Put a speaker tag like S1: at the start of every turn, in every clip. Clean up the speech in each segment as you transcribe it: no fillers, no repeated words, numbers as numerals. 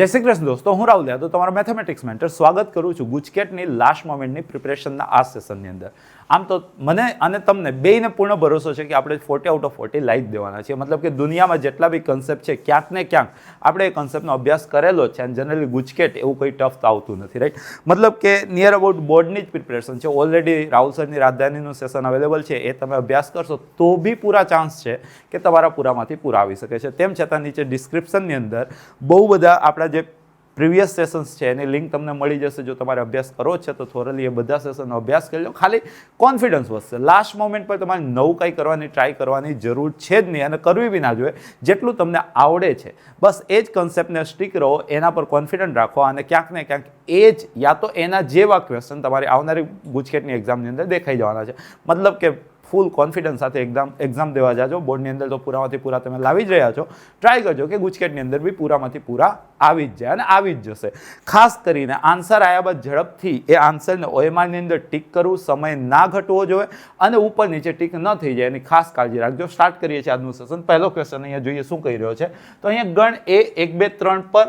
S1: જય શ્રી કૃષ્ણ દોસ્તો, હું રાહુલ યાદવ તમારો મેથેમેટિક્સ મેન્ટર સ્વાગત કરું છું ગુજકેટની લાસ્ટ મોમેન્ટની પ્રિપરેશનના આ સેશનની અંદર. આમ તો મને અને તમને બેયને પૂર્ણ ભરોસો છે કે આપણે 40 આઉટ ઓફ 40 લાવી જ દેવાના છીએ. મતલબ કે દુનિયામાં જેટલા બી કન્સેપ્ટ છે ક્યાંક ને ક્યાંક આપણે એ કન્સેપ્ટનો અભ્યાસ કરેલો છે અને જનરલી ગુજકેટ એવું કંઈ ટફ તો આવતું નથી, રાઈટ. મતલબ કે નિયર અબાઉટ બોર્ડની જ પ્રિપરેશન છે. ઓલરેડી રાહુલ સરની રાજધાનીનું સેશન અવેલેબલ છે, એ તમે અભ્યાસ કરશો તો બી પૂરા ચાન્સ છે કે તમારા પૂરામાંથી પૂરા આવી શકે છે. તેમ છતાં નીચે ડિસ્ક્રિપ્શનની અંદર બહુ બધા આપણા જે પ્રીવિયસ સેશન્સ છે એની લિંક તમને મળી જશે. જો તમારે અભ્યાસ કરવો છે તો થોરલી એ બધા સેશનનો અભ્યાસ કરી લો. ખાલી કોન્ફિડન્સ વધશે. લાસ્ટ મોમેન્ટ પર તમારે નવું કંઈ કરવાની ટ્રાય કરવાની જરૂર છે જ નહીં અને કરવી બી ના જોઈએ. જેટલું તમને આવડે છે બસ એ જ કન્સેપ્ટને સ્ટીક રહો, એના પર કોન્ફિડન્ટ રાખો અને ક્યાંક ને ક્યાંક એ જ યા તો એના જેવા ક્વેશ્ચન તમારી આવનારી ગુજકેટની એક્ઝામની અંદર દેખાઈ જવાના છે. મતલબ કે ફૂલ કોન્ફિડન્સ સાથે એક્ઝામ દેવા જાજો. બોર્ડની અંદર તો પૂરામાંથી પૂરા તમે લાવી જ રહ્યા છો. ટ્રાય કરજો કે ગુજકેટની અંદર બી પૂરામાંથી પૂરા આવી જ જાય અને આવી જ જશે. ખાસ કરીને આન્સર આવ્યા બાદ ઝડપથી એ આન્સરને OMRની અંદર ટીક કરવું, સમય ના ઘટવો જોઈએ અને ઉપર નીચે ટીક ન થઈ જાય એની ખાસ કાળજી રાખજો. સ્ટાર્ટ કરીએ છીએ આજનું સેશન. પહેલો ક્વેશ્ચન અહીંયા જોઈએ શું કહી રહ્યો છે. તો અહીંયા ગણ એ 1, 2, 3 પર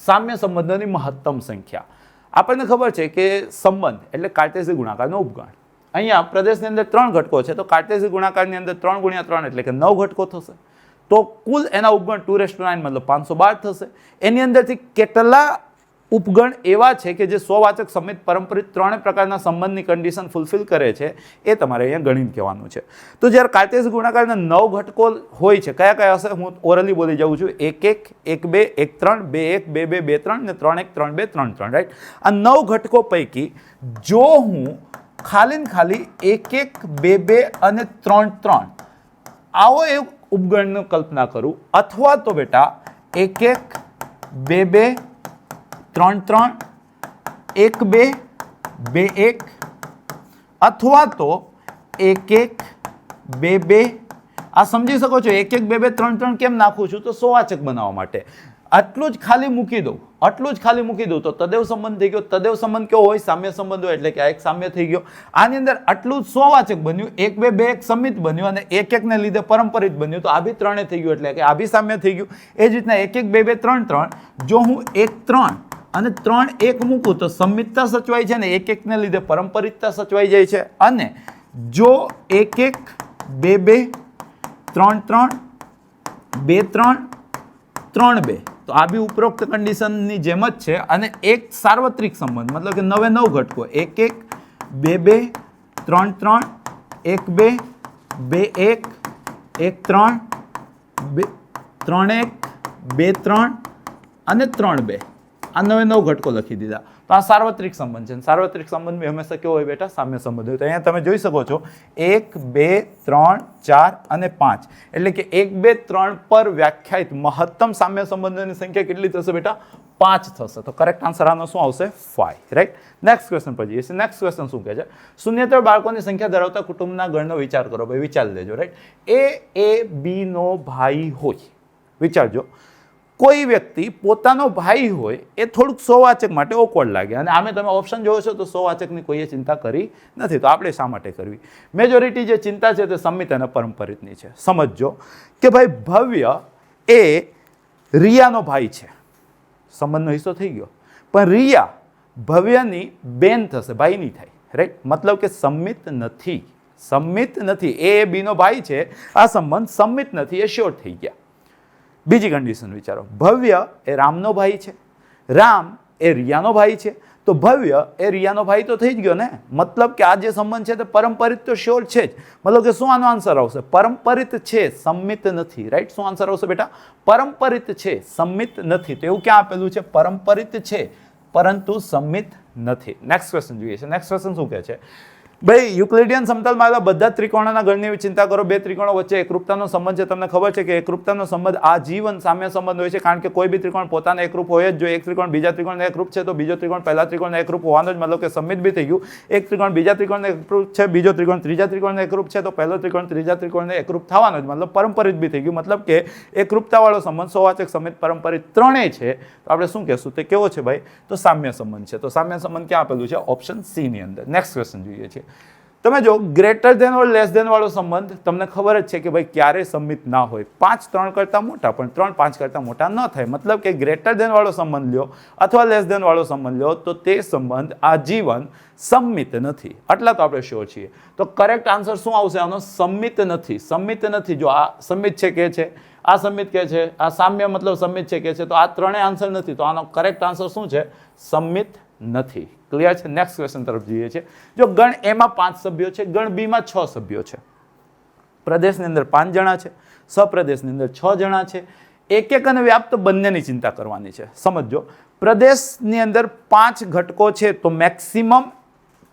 S1: સામ્ય સંબંધોની મહત્તમ સંખ્યા. આપણને ખબર છે કે સંબંધ એટલે કાર્ટેશિયન ગુણાકારનો ઉપગણ. અહીંયા પ્રદેશની અંદર 3 ઘટકો છે તો કાર્ટેશિયન ગુણાકારની અંદર 3 × 3 એટલે કે 9 ઘટકો થશે. તો કુલ એના ઉપગણ 2⁹ મતલબ 512 થશે. એની અંદરથી કેટલા ઉપગણ એવા છે કે જે સ્વવાચક સમિત પરંપરિત 3 પ્રકારના સંબંધની કન્ડિશન ફૂલફિલ કરે છે એ તમારે અહીંયા ગણિત કહેવાનું છે. તો જ્યારે કાર્ટેશિયન ગુણાકારના 9 ઘટકો હોય છે, કયા કયા હશે હું ઓરલી બોલી જાઉં છું. 1 1 1 2 1 3 2 1 2 2 2 3 ને 3 1 3 2 3 3, રાઈટ. આ 9 ઘટકો પૈકી જો હું ખાલી 1 1 2 2 અને 3 3 આવો એક ઉપગણની કલ્પના કરું, અથવા તો બેટા 1 1 2 2 3 3 1 2 2 1 અથવા તો 1 1 2 2 આ સમજી શકો છો. 1 1 2 2 3 3 કેમ નાખું છું તો સ્વવાચક બનાવવા માટે. આટલું જ ખાલી મૂકી દઉં, તો તદેવ સંબંધ થઈ ગયો. તદેવ સંબંધ કેવો હોય? સામ્ય સંબંધ હોય એટલે કે આ એક સામ્ય થઈ ગયો. આની અંદર આટલું જ સ્વવાચક બન્યું. 1 2 2 1 સમિત બન્યું અને 1 1 ને લીધે પરંપરિત બન્યું. તો આ બી 3 થઈ ગયું એટલે કે આ બી સામ્ય થઈ ગયું. એ જ રીતના 1 1 2 2 3 3 જો હું 1 3 અને 3 1 મૂકું તો સમિતતા સચવાય છે ને 1 1 ને લીધે પરંપરિતતા સચવાઈ જાય છે. અને જો 1 1 2 2 3 3 2 3 3 2 તો આ બી ઉપરોક્ત કન્ડિશનની જેમ જ છે. અને એક સાર્વત્રિક સંબંધ મતલબ કે 9 9 ઘટકો 1 1 2 2 3 3 1 2 2 1 1 3 3 1 2 3 અને 3 2 આ 9 9 ઘટકો લખી દીધા. તો આ સાર્વત્રિક સંબંધ છે. સાર્વત્રિક સંબંધ હંમેશા કેવો હોય બેટા? સામ્ય સંબંધ હોય. તો અહીંયા તમે જોઈ શકો છો 1 2 3 4 અને 5 એટલે કે 1 2 3 પર વ્યાખ્યાયિત મહત્તમ સામ્ય સંબંધોની સંખ્યા કેટલી થશે બેટા? 5 થશે. તો કરેક્ટ આન્સર આનો શું આવશે? 5, રાઈટ. નેક્સ્ટ ક્વેશ્ચન પર જઈએ. નેક્સ્ટ ક્વેશ્ચન શું કહે છે? શૂન્યેતર બાળકોની સંખ્યા ધરાવતા કુટુંબના ગણનો વિચાર કરો. ભાઈ વિચારી લેજો, રાઈટ. એ B નો ભાઈ હોય. વિચારજો, કોઈ વ્યક્તિ પોતાનો ભાઈ હોય એ થોડુંક સ્વવાચક માટે ઓકવર્ડ લાગે અને આમે તમે ઓપ્શન જોયો છો તો સ્વવાચકની કોઈએ ચિંતા કરી નથી. તો આપણે શા માટે કરવી? મેજોરિટી જે ચિંતા છે તે સમિત અને પરંપરિતની છે. સમજો કે ભાઈ ભવ્ય એ રિયાનો ભાઈ છે. સંબંધનો હિસ્સો થઈ ગયો, પણ રિયા ભવ્યની બેન થશે, ભાઈ નહીં થાય, રાઈટ. મતલબ કે સમિત નથી. એ B નો ભાઈ છે. આ સંબંધ સમિત નથી, એ શ્યોર થઈ ગયા. બીજી કન્ડિશન વિચારો. ભવ્ય એ રામનો ભાઈ છે, રામ એ રિયાનો ભાઈ છે. તો ભવ્ય એ રિયાનો ભાઈ તો થઈ જ ગયો ને. મતલબ કે આ જે સંબંધ છે તે પરંપરિત તો શ્યોર છે જ. મતલબ કે શું આનો આન્સર આવશે? પરંપરિત છે, સમિત નથી, રાઈટ. શું આન્સર આવશે બેટા? પરંપરિત છે, સમિત નથી. તો એવું ક્યાં આપેલું છે? પરંપરિત છે પરંતુ સમિત નથી. નેક્સ્ટ ક્વેશ્ચન જોઈએ છે. નેક્સ્ટ ક્વેશ્ચન શું કહે છે? ભાઈ યુક્લિડિયન સમતલમાં આવેલા બધા ત્રિકોણોના ગણની ચિંતા કરો. 2 ત્રિકોણો વચ્ચે એકરૂપતાનો સંબંધ છે. તમને ખબર છે કે એકરૂપતાનો સંબંધ આજીવન સામ્ય સંબંધ હોય છે, કારણ કે કોઈ બી ત્રિકોણ પોતાને એકરૂપ હોય જ. જો એક ત્રિકોણ બીજા ત્રિકોણને એકરૂપ છે તો બીજો ત્રિકોણ પહેલા ત્રિકોણને એકરૂપ હોવાનો જ. મતલબ કે સમિત બી થઈ ગયું. એક ત્રિકોણ બીજા ત્રિકોણને એકરૂપ છે, બીજો ત્રિકોણ ત્રીજા ત્રિકોણને એકરૂપ છે તો પહેલો ત્રિકોણ ત્રીજા ત્રિકોણને એકરૂપ થવાનો જ. મતલબ પરંપરિત બી થઈ ગયું. મતલબ કે એકરૂપતાવાળો સંબંધ સ્વવાચક સમિત પરંપરિત ત્રણેય છે. તો આપણે શું કહેશું? તે કેવો છે ભાઈ? તો સામ્ય સંબંધ છે. તો સામ્ય સંબંધ ક્યાં આપેલું છે? ઓપ્શન C ની અંદર. નેક્સ્ટ ક્વેશ્ચન જોઈએ છે. તમે જો greater than or less than વાળો સંબંધ તમને ખબર જ છે કે ભાઈ ક્યારે સમિત ના હોય. 5 3 કરતાં મોટા પણ 3 5 કરતાં મોટા ન થાય. મતલબ કે ગ્રેટર ધેન વાળો સંબંધ લ્યો અથવા લેસ ધેન વાળો સંબંધ લ્યો તો તે સંબંધ આજીવન સંમિત નથી. આટલા તો આપણે શ્યોર છીએ. તો કરેક્ટ આન્સર શું આવશે આનો? સંમિત નથી. સંમિત નથી. જો આ સંમિત છે કે છે, આ સંમિત કે છે, આ સામ્ય મતલબ સંમિત છે કે છે, તો આ ત્રણેય આન્સર નથી. તો આનો કરેક્ટ આન્સર શું છે? સંમિત નથી. ક્લિયર છે? નેક્સ્ટ ક્વેશ્ચન તરફ જઈએ છીએ. જો ગણ એ માં 5 સભ્યો છે, ગણ બી માં 6 સભ્યો છે, પ્રદેશની અંદર 5 જણા છે, સપ્રદેશની અંદર 6 જણા છે, એક અને વ્યાપ્ત બંનેની ચિંતા કરવાની છે. સમજો, પ્રદેશની અંદર 5 ઘટકો છે તો મેક્સિમમ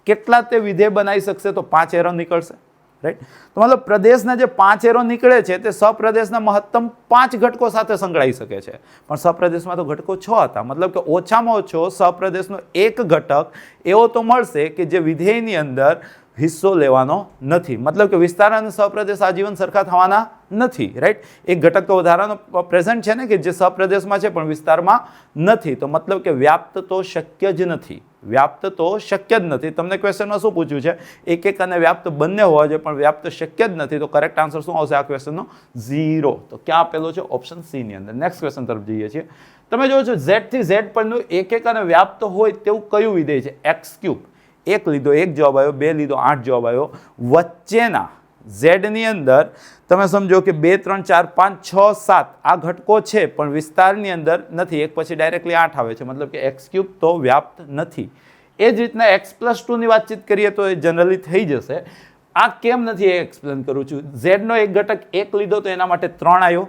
S1: કેટલા તે વિધેય બનાવી શકશે? તો 5 એરો નીકળશે. રાઈટ? તો મતલબ પ્રદેશના જે 5 એરો નીકળે છે તે સપ્રદેશના મહત્તમ 5 ઘટકો સાથે સંકળાઈ શકે છે. પણ સપ્રદેશમાં તો ઘટકો 6 હતા. મતલબ કે ઓછામાં ઓછો સપ્રદેશનો એક ઘટક એવો તો મળશે કે જે વિધેયની અંદર હિસ્સો લેવાનો નથી. મતલબ કે વિસ્તાર અને સપ્રદેશ આજીવન સરખા થવાના નથી. રાઈટ? એક ઘટક તો વધારાનો પ્રેઝન્ટ છે ને કે જે સપ્રદેશમાં છે પણ વિસ્તારમાં નથી. તો મતલબ કે વ્યાપ્ત તો શક્ય જ નથી. વ્યાપ્ત તો શક્ય જ નથી. તમને ક્વેશ્ચનમાં શું પૂછ્યું છે? એક અને વ્યાપ્ત બંને હોવા જોઈએ પણ વ્યાપ્ત શક્ય જ નથી. તો કરેક્ટ આન્સર શું આવશે આ ક્વેશ્ચનનો? 0. તો ક્યાં આપેલો છે? ઓપ્શન સી ની અંદર. નેક્સ્ટ ક્વેશ્ચન તરફ જઈએ છીએ. તમે જોવો છો z થી z પરનું એક અને વ્યાપ્ત હોય તેવું કયું વિધેય છે? x3. 1 લીધો 1 જવાબ આવ્યો, 2 લીધો 8 જવાબ આવ્યો. વચ્ચેના z ની અંદર તમે સમજો કે 2 3 4 5 6 7 આ ઘટકો છે પણ વિસ્તારની અંદર નથી. એક પછી ડાયરેક્ટલી 8 આવે છે. મતલબ કે x3 તો વ્યાપ્ત નથી. એ જ રીતના x+2 ની વાતચીત કરીએ તો એ જનરલી થઈ જશે. આ કેમ નથી એ એક્સપ્લેન કરું છું. z નો એક ઘટક 1 લીધો તો એના માટે 3 આવ્યો,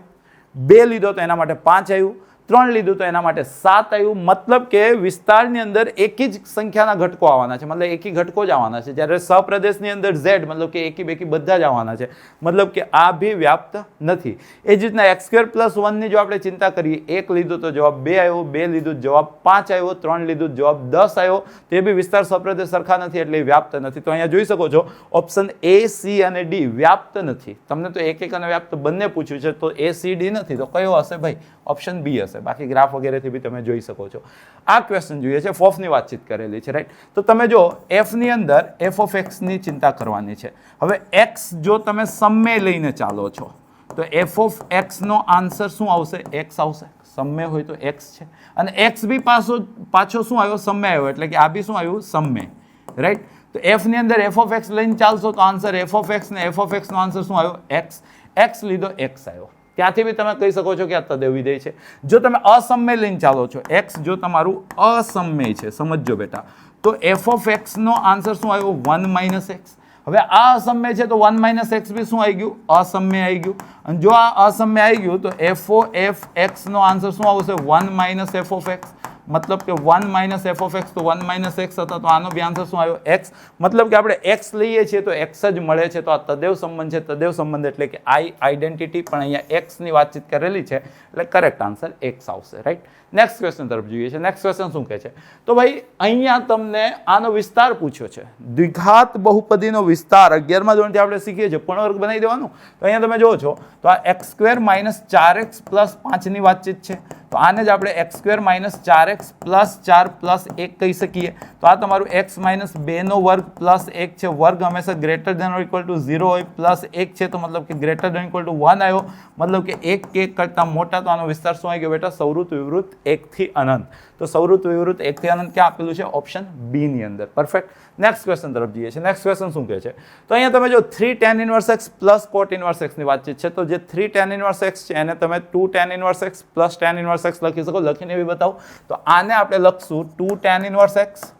S1: 2 લીધો તો એના માટે 5 આવ્યું, 3 લીધું તો એના માટે 7 આવ્યું. મતલબ કે વિસ્તારની અંદર એકી જ સંખ્યાના ઘટકો આવવાના છે. મતલબ એકી ઘટકો જ આવવાના છે. જ્યારે સપ્રદેશની અંદર z મતલબ કે એકી બેકી બધા જ આવવાના છે. મતલબ કે આ ભી વ્યાપ્ત નથી. એ જ રીતના x2+1 ની જો આપણે ચિંતા કરીએ, 1 લીધું તો જવાબ 2 આવ્યો, 2 લીધું જવાબ 5 આવ્યો, 3 લીધું જવાબ 10 આવ્યો. તે બી વિસ્તાર સપ્રદેશ સરખા નથી એટલે વ્યાપ્ત નથી. તો અહીંયા જોઈ શકો છો ઓપ્શન A, C અને D વ્યાપ્ત નથી. તમને તો એક અને વ્યાપ્ત બંને પૂછ્યું છે તો A, C, D નથી. તો કયો હશે ભાઈ? ઓપ્શન B હશે. બાકી ગ્રાફ વગેરેથી બી તમે જોઈ શકો છો. આ ક્વેશ્ચન જોઈએ છે, f ની વાતચીત કરેલી છે. રાઈટ? તો તમે જો f ની અંદર f of x ની ચિંતા કરવાની છે. હવે x જો તમે સમય લઈને ચાલો છો તો f of x નો આન્સર શું આવશે? x આવશે. સમય હોય તો x છે અને x બી પાછો શું આવ્યો? સમય આવ્યો. એટલે કે આ બી શું આવ્યું? સમય. રાઈટ? તો f ની અંદર f of x લઈને ચાલશો તો આન્સર f of x ને f of x નો આન્સર શું આવ્યો? x. x લીધો x આવ્યો. ત્યાંથી બી તમે કહી શકો છો કે આ તદેવ વિધેય છે. જો તમે અસમય લઈને ચાલો છો, x જો તમારું અસમય છે, સમજજો બેટા, તો f of x નો આન્સર શું આવ્યો? 1 - x. હવે આ અસમય છે તો 1 - x બી શું આવી ગયું? અસમય આવી ગયું. અને જો આ અસમય આવી ગયું તો f of x નો આન્સર શું આવશે? 1 - f of x. મતલબ કે 1 - f of x તો 1 - x હતા. તો આનો બી આન્સર શું આવ્યો? x. મતલબ કે આપણે x લઈએ છીએ તો x જ મળે છે. તો આ તદેવ સંબંધ છે. તદેવ સંબંધ એટલે કે આઈડેન્ટિટી, પણ અહીંયા x ની વાતચીત કરેલી છે એટલે કરેક્ટ આન્સર x આવશે. રાઈટ? નેક્સ્ટ ક્વેશ્ચન તરફ જોઈએ છે. નેક્સ્ટ ક્વેશ્ચન શું કહે છે? તો ભાઈ અહીંયા તમને આનો વિસ્તાર પૂછ્યો છે. દ્વિઘાત બહુપદીનો વિસ્તાર 11મા ધોરણથી આપણે શીખીએ છીએ. પૂર્ણવર્ગ બનાવી દેવાનું. તો અહીંયા તમે જોવો છો તો આ x² - 4x + 5 ની વાતચીત છે. તો આને જ આપણે x² - 4x + 4 + 1 કહી શકીએ. તો આ તમારું x - 2 નો વર્ગ + 1 છે. વર્ગ હંમેશા greater than or equal to 0 હોય. +1 છે તો મતલબ કે ગ્રેટર ધેન ઇક્વલ ટુ 1 આવ્યો. મતલબ કે 1 કરતાં મોટા. તો આનો વિસ્તાર શું આવી ગયો બેટા? સૌરુત વિવૃત 1 થી અનંત. તો સૌરુત વિવૃત 1 થી અનંત ક્યાં આપેલું છે? ઓપ્શન B ની અંદર. પરફેક્ટ. નેક્સ્ટ ક્વેશ્ચન તરફ જઈએ છીએ. નેક્સ્ટ ક્વેશ્ચન શું કહે છે? તો અહીંયા તમે જો 3 tan inverse x + cot inverse x ની વાતચીત છે. તો જે 3 tan inverse x છે એને તમે 2 tan inverse x + tan inverse x લખી શકો. લખીને બી બતાવો. તો આને આપણે લખશું 2 tan inverse x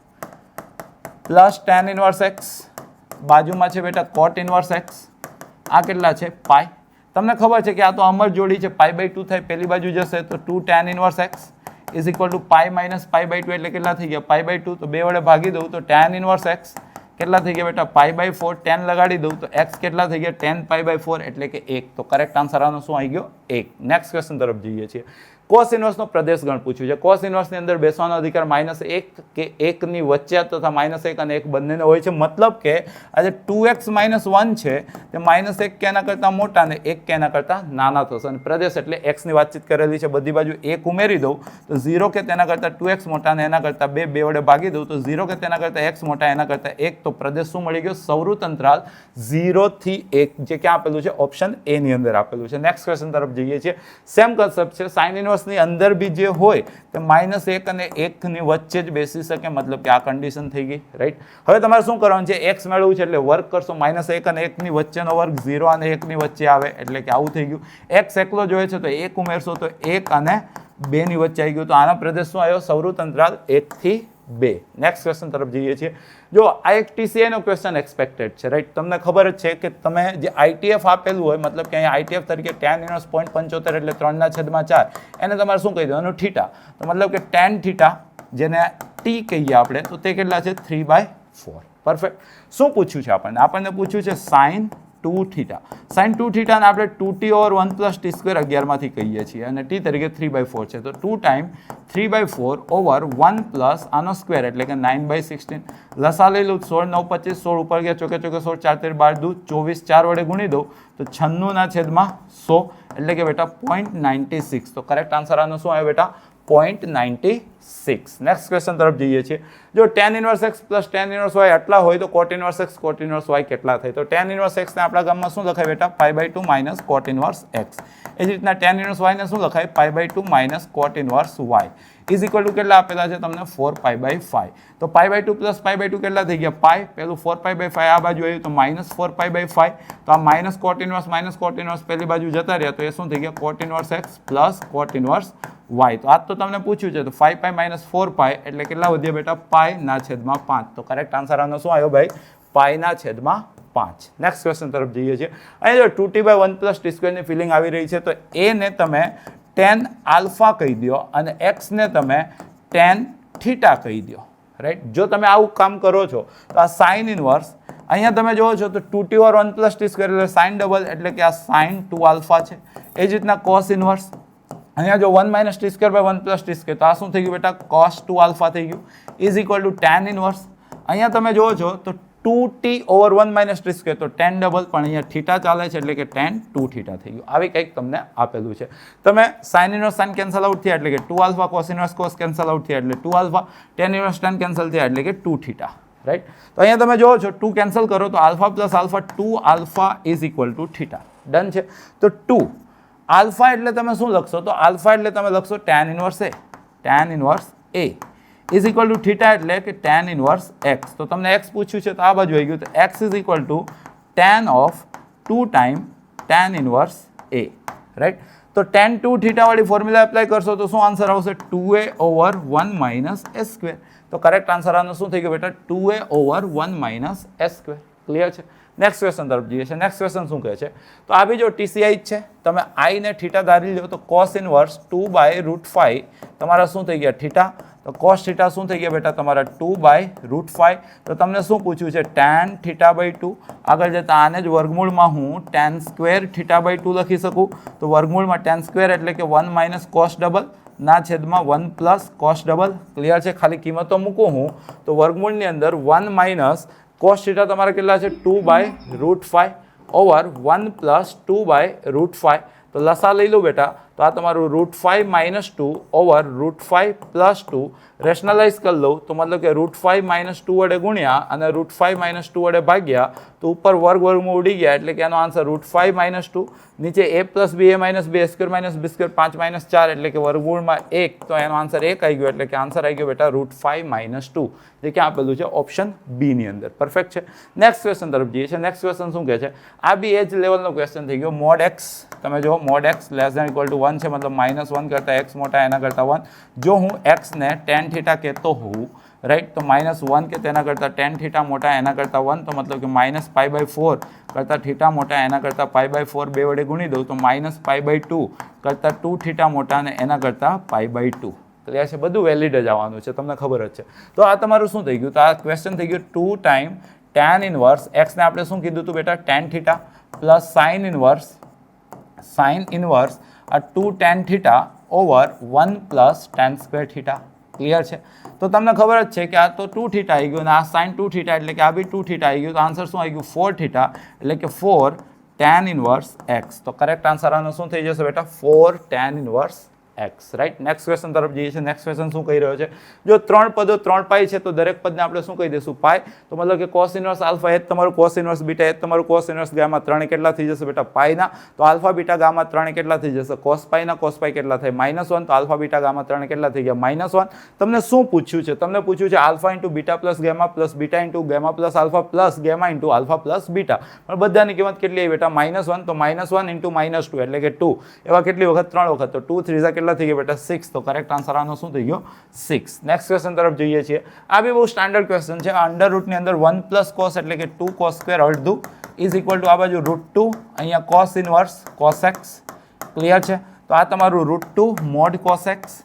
S1: + tan inverse x. બાજુમાં છે બેટા cot inverse x. આ કેટલા છે? પાઈ. તમને ખબર છે કે આ તો અમર જોડી છે. π/2 થાય. પહેલી બાજુ જશે તો 2 tan inverse x = π - π/2 એટલે કેટલા થઈ ગયા? π/2. તો 2 વડે ભાગી દઉં તો tan inverse x કેટલા થઈ ગયા બેટા? π/4. 10 લગાડી દઉં તો x કેટલા થઈ ગયા? 10 π/4 એટલે કે 1. તો કરેક્ટ આન્સર આનો શું આવી ગયો? 1. નેક્સ્ટ ક્વેશ્ચન તરફ જઈએ છીએ. કોસ ઇન્વર્સનો પ્રદેશ ગણ પૂછ્યું છે. કોસ ઇન્વર્સની અંદર બેસવાનો અધિકાર -1 કે 1 ની વચ્ચે તથા -1 અને 1 બંનેને હોય છે. મતલબ કે આ જે 2x - 1 છે તે -1 કે એના કરતાં મોટા અને 1 કે એના કરતાં નાના થશે. અને પ્રદેશ એટલે x ની વાતચીત કરેલી છે, બધી બાજુ 1 ઉમેરી દઉં તો 0 કે તેના કરતાં 2x મોટા અને એના કરતાં 2 વડે ભાગી દઉં તો 0 કે તેના કરતાં x મોટા એના કરતાં 1. તો પ્રદેશ શું મળી ગયો? સૌરુત અંતરાલ 0 થી 1, જે ક્યાં આપેલું છે? ઓપ્શન એ ની અંદર આપેલું છે. નેક્સ્ટ ક્વેશ્ચન તરફ જઈએ છીએ. સેમ કન્સેપ્ટ છે. સાઇન ઇન્વર્સની અંદર બી જે હોય તે -1 અને 1 ની વચ્ચે જ બેસી શકે, મતલબ કે આ કન્ડિશન થઈ ગઈ, રાઈટ. હવે તમારે શું કરવાનું છે? x મેળવવું છે એટલે વર્ક કરશો. -1 અને 1 ની વચ્ચેનો વર્ગ 0 અને 1 ની વચ્ચે આવે એટલે કે આવું થઈ ગયું. x એકલો જોઈએ છે તો 1 ઉમેરશો તો 1 અને 2 ની વચ્ચે આવી ગયું. તો આનો પ્રદેશ શું આવ્યો? સૌરુત અંતરાલ 1 થી 2. નેક્સ્ટ ક્વેશ્ચન તરફ જઈએ છીએ. જો આ એક TCI નો ક્વેશ્ચન એક્સપેક્ટેડ છે, રાઈટ. તમને ખબર જ છે કે તમે જે ITF આપેલું હોય, મતલબ કે અહીંયા ITF તરીકે tan ઇન્વર્સ 0.75 એટલે 3/4 એને તમારે શું કહી દેવાનું? થીટા. તો મતલબ કે tan થીટા, જેને t કહીએ આપણે, તો તે કેટલા છે? 3/4. પરફેક્ટ. શું પૂછ્યું છે આપણને? આપણને પૂછ્યું છે sin 2 થીટા. sin 2 થીટાને આપણે 2t/1 + t² 11 માંથી કહીએ છીએ અને t તરીકે 3/4 છે. તો 2 ટાઈમ 3/4/1 પ્લસ આનો સ્ક્વેર એટલે કે 9/16. લસા લઈ લઉં. 16 9 25, 16 ઉપર ગયા ચોકે ચોકે 16, 4 13 12 24, 4 વડે ગુણી દઉં તો 96/100 એટલે કે બેટા 0.96. તો કરેક્ટ આન્સર આનો શું આવ્યો બેટા? 0.96. નેક્સ્ટ ક્વેશ્ચન તરફ જઈએ છીએ. જો tan inverse x + tan inverse y આટલા હોય તો cot inverse x cot inverse y કેટલા થાય? તો tan ઇન્વર્સ x ને આપણા ગામમાં શું લખાય બેટા? π/2 - cot ઇન્વર્સ x. એ જ રીતના tan ઇન્વર્સ y ને શું લખાય? π/2 - cot inverse y is equal two કેટલા આપેલા છે તમને? 4π/5. તો π/2 + π/2 કેટલા થઈ ગયા? પાઈ. પેલું 4π/5 આ બાજુ આવ્યું તો -4π/5. તો આ -cot ઇન્વર્સ પેલી બાજુ જતા રહ્યા તો એ શું થઈ ગયા? cot inverse x + cot inverse y. તો આજ તો તમને પૂછ્યું છે તો 5π - 4π એટલે કેટલા વધ્યા બેટા? π/5. તો કરેક્ટ આન્સર આનો શું આવ્યો ભાઈ? π/5. નેક્સ્ટ ક્વેશ્ચન તરફ જઈએ છીએ. અહીંયા જો 2t/1 + t² ની ફિલિંગ આવી રહી છે તો એ ને તમે tan આલ્ફા કહી દો અને x ને તમે tan થીટા કહી દો, રાઈટ. જો તમે આવું કામ કરો છો તો આ સાઇન ઇન્વર્સ અહીંયા તમે જોવો છો તો 2t/1 + t² એટલે સાઇન ડબલ એટલે કે આ સાઇન 2 આલ્ફા છે. એ જ રીતના કોસ ઇન્વર્સ અહીંયા જો 1 - t²/1 + t², તો આ શું થઈ ગયું બેટા? cos 2 આલ્ફા થઈ ગયું is equal two tan inverse. અહીંયા તમે જોવો છો તો 2t/1 - t², તો tan ડબલ પણ અહીંયા થીટા ચાલે છે એટલે કે tan 2 થીટા થઈ ગયું. આવી કંઈક તમને આપેલું છે. તમે sin inverse sin cancel out થયા એટલે કે 2 alpha, cos inverse cos cancel out થયા એટલે 2 alpha, tan inverse tan cancel થયા એટલે કે 2 થીટા, રાઈટ. તો અહીંયા તમે જોવો છો 2 કેન્સલ કરો તો alpha + alpha 2 alpha is equal two theta. Done છે. તો 2 આલ્ફા એટલે તમે શું લખશો? તો આલ્ફા એટલે તમે લખશો tan inverse A. tan inverse A is equal two theta એટલે કે tan ઇન્વર્સ x. તો તમને x પૂછ્યું છે તો આ બાજુ આવી ગયું તો x is equal two tan of 2 time tan inverse A, right. તો tan 2 થીટા વાળી ફોર્મ્યુલા એપ્લાય કરશો તો શું આન્સર આવશે? 2a/1 - s². તો કરેક્ટ આન્સર આનો શું થઈ ગયો બેટા? 2a/1 - s². ક્લિયર છે. નેક્સ્ટ ક્વેશ્ચન તરફ જઈએ છીએ. નેક્સ્ટ ક્વેશ્ચન શું કહે છે? તો આ બી જો TCI જ છે. તમે i ને થીટા ધારી લો તો cos ઇન્વર્સ 2/√5 તમારા શું થઈ ગયા? થીટા. તો cos થીટા શું થઈ ગયા બેટા? તમારા 2/√5. તો તમને શું પૂછ્યું છે? tan θ/2. આગળ જતા આને જ વર્ગમૂળમાં હું tan² θ/2 લખી શકું. તો વર્ગમૂળમાં tan² એટલે કે 1 - cos ડબલ ના છેદમાં 1 + cos ડબલ. ક્લિયર છે. ખાલી કિંમતો મૂકું હું તો વર્ગમૂળની અંદર 1 - cos થીટા તમારા કેટલા છે? 2/√5 ઓવર 1 + 2/√5. તો લસા લઈ લો બેટા. તો આ તમારું √5 - 2 ઓવર √5 + 2 રેશનલાઇઝ કરી લઉં તો મતલબ કે √5 - 2 વડે ગુણ્યા અને √5 - 2 વડે ભાગ્યા તો ઉપર વર્ગમૂળ ઉડી ગયા એટલે કે આનો આન્સર √5 - 2. નીચે a + b a - b a² - b² 5 - 4 એટલે કે વર્ગમૂળમાં 1. તો એનો આન્સર 1 આવી ગયો એટલે કે આન્સર આવી ગયો બેટા √5 - 2, જે ક્યાં આપેલું છે? ઓપ્શન બી ની અંદર. પરફેક્ટ છે. નેક્સ્ટ ક્વેશ્ચન તરફ જઈએ છીએ. નેક્સ્ટ ક્વેશ્ચન શું કહે છે? આ બી એ જ લેવલનો ક્વેશ્ચન થઈ ગયો. mod x તમે જો mod x <= 1 છે, મતલબ -1 કરતાં x મોટા એના કરતાં 1. જો હું x ને tan થીટા કહેતો હોઉં, રાઈટ, તો -1 કે તેના કરતાં tan થીટા મોટા એના કરતાં 1, તો મતલબ કે -π/4 કરતાં થીટા મોટા એના કરતાં π/4 બે વડે ગુણી દઉં તો -π/2 કરતાં 2 થીટા મોટા અને એના કરતાં π/2. ક્લિયર છે. બધું વેલિડ જ આવવાનું છે, તમને ખબર જ છે. તો આ તમારું શું થઈ ગયું? તો આ ક્વેશ્ચન થઈ ગયું 2 ટાઈમ tan ઇન્વર્સ x ને આપણે શું કીધું હતું બેટા? tan theta plus sin inverse આ 2 tan theta over 1 plus ten square theta. Clear છે? તો તમને ખબર જ છે કે આ તો 2 થીટા આવી ગયું અને આ સાઇન 2 થીટા એટલે કે આ બી 2 થીટા આવી ગયું. તો આન્સર શું આવી ગયું? 4 થીટા એટલે કે 4 tan ઇનવર્સ x. તો કરેક્ટ આન્સર આનો શું થઈ જશે બેટા? 4 tan inverse x. Right. Next question તરફ જઈએ છીએ. નેક્સ્ટ ક્વેશ્ચન શું કહી રહ્યો છે? જો 3 પદો 3 પાઈ છે તો દરેક પદને આપણે શું કહી દઈશું? પાઈ. તો મતલબ કે કોસ ઇનવર્સ આલ્ફા એ તમારું કોસ ઇનવર્સ બીટા એ તમારું કોસ ઇનવર્સ ગામા 3 કેટલા થઈ જશે બેટા? પાઈના. તો આલ્ફા બીટા ગામા 3 કેટલા થઈ જશે? કોસ પાઈના કોસ પાઈ કેટલા થાય? -1. તો આલ્ફા બીટા ગામા 3 કેટલા થઈ ગયા? -1. તમને શું પૂછ્યું છે? તમને પૂછ્યું છે alpha into beta plus gamma plus beta into gamma plus alpha plus gamma into alpha plus beta. પણ બધાની કિંમત કેટલી આવી બેટા? -1. તો -1 ઇન્ટુ -2 એટલે કે 2. એવા કેટલી વખત? 3 વખત. તો 2 3 કેટલા થઈ ગયા બેટા? 6. તો કરેક્ટ આન્સર આનો શું થઈ ગયો? 6. નેક્સ્ટ ક્વેશ્ચન તરફ જઈએ છીએ. આ બી બહુ સ્ટાન્ડર્ડ ક્વેશ્ચન છે. અંડર રૂટની અંદર 1 પ્લસ કોસ એટલે કે 2 કોસ સ્ક્વેર અડધું ઇઝ ઇક્વલ ટુ આ બાજુ √2, અહીંયા cos inverse cos x. Clear છે? તો આ તમારું √2 mode cos x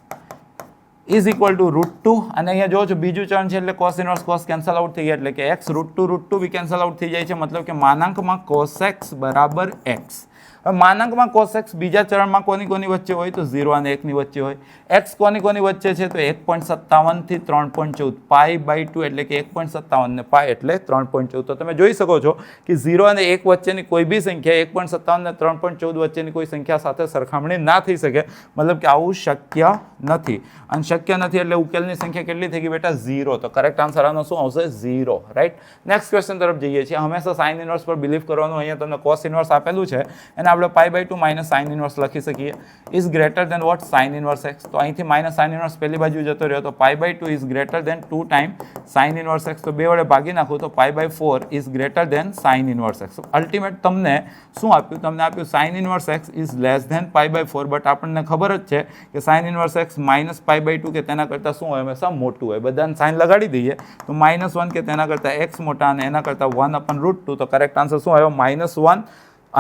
S1: is equal to √2 અને અહીંયા જો છો બીજું ચરણ છે એટલે cos inverse cos cancel out થઈ ગયા એટલે કે x √2 બી કેન્સલ આઉટ થઈ જાય છે. મતલબ કે માનાંકમાં કોસ એક્સ બરાબર x. હવે માનાંકમાં કોસ એક્સ બીજા ચરણમાં કોની વચ્ચે હોય? તો 0 અને 1 ની વચ્ચે હોય. એક્સ કોની વચ્ચે છે? તો 1.57 થી 3.14 π/2 એટલે કે 1.57 ને પાઈ એટલે 3.14. તો તમે જોઈ શકો છો કે 0 અને 1 વચ્ચેની કોઈ બી સંખ્યા 1.57 ને 3.14 વચ્ચેની કોઈ સંખ્યા સાથે સરખામણી ના થઈ શકે. મતલબ કે આવું શક્ય નથી. અને શક્ય નથી એટલે ઉકેલની સંખ્યા કેટલી થઈ ગઈ બેટા? 0. તો કરેક્ટ આન્સર આનો શું આવશે? 0. રાઈટ. નેક્સ્ટ ક્વેશ્ચન તરફ જઈએ છીએ. હંમેશા સાઇન ઇનવર્સ પર બિલીવ કરવાનું. અહીંયા તમને કોસ ઇનવર્સ આપેલું છે એને આપણે π/2 માઇનસ સાઇન ઇનવર્સ લખી શકીએ. Is greater than what? Sine inverse x. તો અહીંથી માઇનસ સાઇન ઇનવર્સ પહેલી બાજુ જતો રહ્યો તો π/2 is greater than 2 time sine inverse x. તો બે વડે ભાગી નાખું તો π/4 is greater than sine inverse x. Ultimate તમને શું આપ્યું? તમને આપ્યું sine inverse x is less than π/4. But આપણને ખબર જ છે કે સાઇન ઇનવર્સ x માઇનસ π/2 કે તેના કરતાં શું હોય? હંમેશા મોટું હોય. બધાને સાઇન લગાડી દઈએ તો -1 કે તેના કરતાં x મોટા અને એના કરતાં 1/√2. તો કરેક્ટ આન્સર શું આવ્યો? -1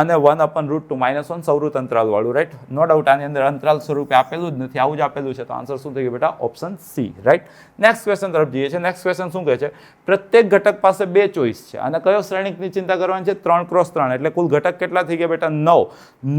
S1: અને 1/√2. -1 સૌરુત અંતરાલ વાળું. રાઈટ. નો ડાઉટ આની અંદર અંતરાલ સ્વરૂપે આપેલું જ નથી, આવું જ આપેલું છે. તો આન્સર શું થઈ ગયું બેટા? Option C. Right. Next question તરફ જઈએ છીએ. નેક્સ્ટ ક્વેશ્ચન શું કહે છે? પ્રત્યેક ઘટક પાસે 2 ચોઈસ છે અને કયો શ્રેણિકની ચિંતા કરવાની છે? 3x3 એટલે કુલ ઘટક કેટલા થઈ ગયા બેટા? 9.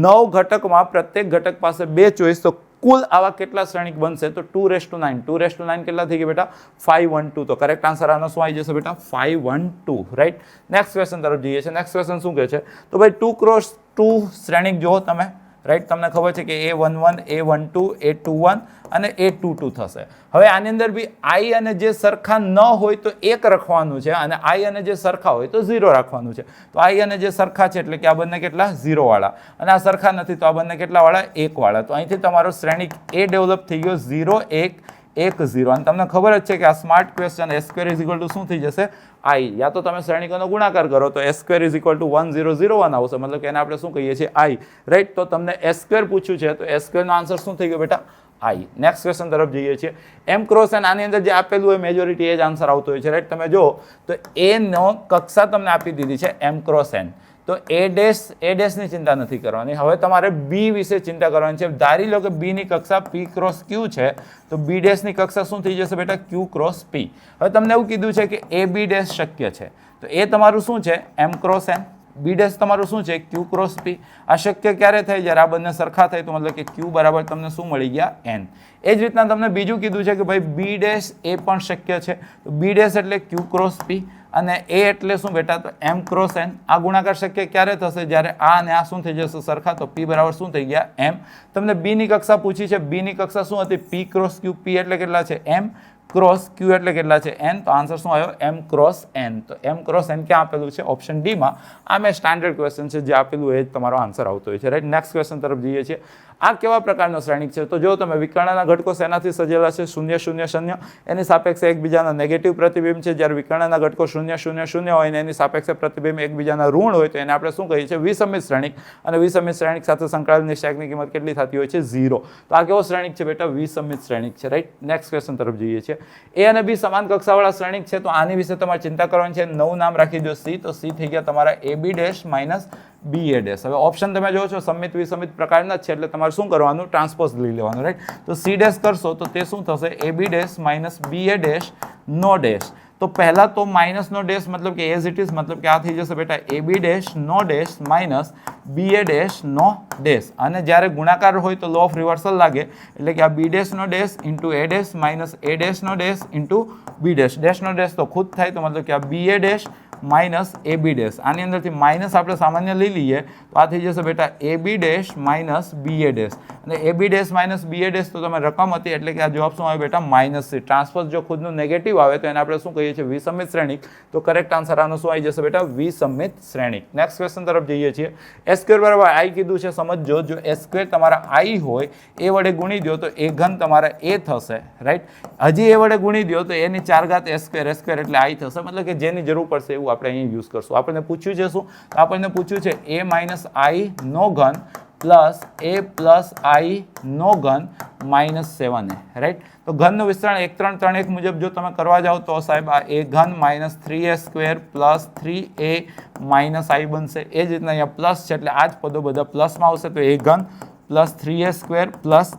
S1: 9 ઘટકમાં પ્રત્યેક ઘટક પાસે 2 ચોઈસ. તો કુલ આવા કેટલા શ્રેણિક બનશે? તો 2/9. 2/9 કેટલા થઈ ગયા બેટા? 512. તો કરેક્ટ આન્સર આનો શું આવી જશે બેટા? 512. રાઈટ. નેક્સ્ટ ક્વેશ્ચન તરફ જઈએ છીએ. નેક્સ્ટ ક્વેશ્ચન શું કહે છે? તો ભાઈ 2x2 શ્રેણિક જુઓ તમે. રાઈટ. તમને ખબર છે કે A11, A12, A21 અને A22 થશે. હવે આની અંદર બી i અને જે સરખા ન હોય તો 1 રાખવાનું છે અને i અને જે સરખા હોય તો 0 રાખવાનું છે. તો i અને જે સરખા છે એટલે કે આ બંને કેટલા? 0 વાળા અને આ સરખા નથી તો આ બંને કેટલા વાળા? 1 વાળા. તો અહીંથી તમારો શ્રેણિક A ડેવલપ થઈ ગયો 0 1 1 0. અને તમને ખબર જ છે કે આ સ્માર્ટ ક્વેશ્ચન s² શું થઈ જશે? i. યા તો તમે શ્રેણિકોનો ગુણાકાર કરો તો s² 1001 આવશે. મતલબ કે એને આપણે શું કહીએ છીએ? i. રાઈટ. તો તમને s² પૂછ્યું છે તો s² નો આન્સર શું થઈ ગયો બેટા? i. નેક્સ્ટ ક્વેશ્ચન તરફ જઈએ છીએ. m×n આની અંદર જે આપેલું હોય મેજોરિટી એ જ આન્સર આવતો હોય છે. રાઈટ. તમે જો તો a નો કક્ષા તમને આપી દીધી છે m×n. તો a' ની ચિંતા નથી કરવાની. હવે તમારે b વિશે ચિંતા કરવાની છે. ધારી લો કે b ની કક્ષા p×q છે તો b' ની કક્ષા શું થઈ જશે બેટા? q×p. હવે તમને એવું કીધું છે કે ab' શક્ય છે તો એ તમારું શું છે? m×n. b' તમારું શું છે? q×p. આ શક્ય ક્યારે થાય? જ્યારે આ બંને સરખા થાય તો મતલબ કે q બરાબર તમને શું મળી ગયા? n. એ જ રીતના તમને બીજું કીધું છે કે ભાઈ b' એ પણ શક્ય છે. તો b' એટલે q×p અને a એટલે શું બેટા? તો m×n. આ ગુણાકાર શક્ય ક્યારે થશે? જ્યારે આ અને આ શું થઈ જશે? સરખા. તો p બરાબર શું થઈ ગયા? m. તમને b ની કક્ષા પૂછી છે. b ની કક્ષા શું હતી? p×q. p એટલે કેટલા છે? m. ×q એટલે કેટલા છે? n. તો આન્સર શું આવ્યો? m×n. તો m×n ક્યાં આપેલું છે? ઓપ્શન ડી માં. આ મેં સ્ટાન્ડર્ડ ક્વેશ્ચન છે જે આપેલું એ જ તમારો આન્સર આવતો હોય છે. રાઈટ. નેક્સ્ટ ક્વેશ્ચન તરફ જઈએ છીએ. આ કેવા પ્રકારનો શ્રેણિક છે? તો જો તમે વિકર્ણના ઘટકો શેનાથી સજેલા છે? 0 0 0. એની સાપેક્ષે એકબીજાના નેગેટિવ પ્રતિબિંબ છે. જ્યારે વિકર્ણના ઘટકો 0 0 0 હોય ને એની સાપેક્ષે પ્રતિબિંબ એકબીજાના ઋણ હોય તો એને આપણે શું કહીએ છીએ? વિસમિત શ્રેણિક. અને વિસમિત શ્રેણિક સાથે સંકળાયેલ નિશ્ચાયકની કિંમત કેટલી થતી હોય છે? 0. તો આ કેવો શ્રેણિક છે બેટા? વિસમિત શ્રેણિક છે. રાઈટ. નેક્સ્ટ ક્વેશ્ચન તરફ જઈએ છીએ. a અને b સમાન કક્ષાવાળા શ્રેણિક છે તો આની વિશે તમારે ચિંતા કરવાની છે. નવું નામ રાખી દો c. તો c થઈ ગયા તમારા ab' માઇનસ ba'. હવે ઓપ્શન તમે જો છો સમમિત વિસમિત પ્રકારના જ છે એટલે તમારે શું કરવાનું? ટ્રાન્સપોઝ લઈ લેવાનું. રાઈટ. તો c' કરશો તો તે શું થશે? ab' માઇનસ ba' નો ડેશ. તો પહેલાં તો માઇનસનો ડેશ મતલબ કે એઝ ઇટ ઇઝ મતલબ કે આ થઈ જશે બેટા એ બી ડેશ નો dash minus B A dash નો ડેશ, અને જ્યારે ગુણાકાર હોય તો લો ઓફ રિવર્સલ લાગે એટલે કે આ બી ડેશનો dash into A dash minus A ડેશનો ડેશ ઇન્ટુ બી ડેશ, ડેશનો ડેશ તો ખુદ થાય તો મતલબ કે આ B A dash minus A B dash, આની અંદરથી માઇનસ આપણે સામાન્ય લઈ લઈએ તો આ થઈ જશે બેટા A B dash minus B A dash, અને A B dash minus B A dash તો તમે રકમ હતી એટલે કે આ જવાબ શું આવે બેટા માઇનસ સી. ટ્રાન્સપોઝ જો ખુદનું નેગેટિવ આવે તો એને આપણે શું કહીએ છીએ વિસમિત શ્રેણિક, તો કરેક્ટ આન્સર આનો શું આવી જશે બેટા વિસમિત શ્રેણિક. નેક્સ્ટ ક્વેશ્ચન તરફ જઈએ છીએ. એ સ્ક્વેર બરાબર આઈ કીધું છે, સમજો જો એ સ્ક્વેર તમારા આઈ હોય એ વડે ગુણી દો તો એ ઘન તમારા એ થશે, રાઈટ. હજી એ વડે ગુણી દો તો એની 4 ઘાત એ સ્ક્વેર એટલે આઈ થશે, મતલબ કે જેની જરૂર પડશે એવું આપણે અહીં યુઝ કરશું. આપણને પૂછ્યું છે શું, તો આપણને પૂછ્યું છે એ માઇનસ આઈ નો ઘન પ્લસ એ પ્લસ આઈ નો ઘન માઇનસ 7a, રાઈટ. તો ઘનનું વિસ્તરણ 1 3 3 1 મુજબ જો તમે કરવા જાઓ તો સાહેબ આ એ ઘન minus 3a square plus 3a minus I બનશે. એ જ રીતના અહીંયા પ્લસ છે એટલે આ જ પદો બધા પ્લસમાં આવશે, તો એ ઘન plus 3a square plus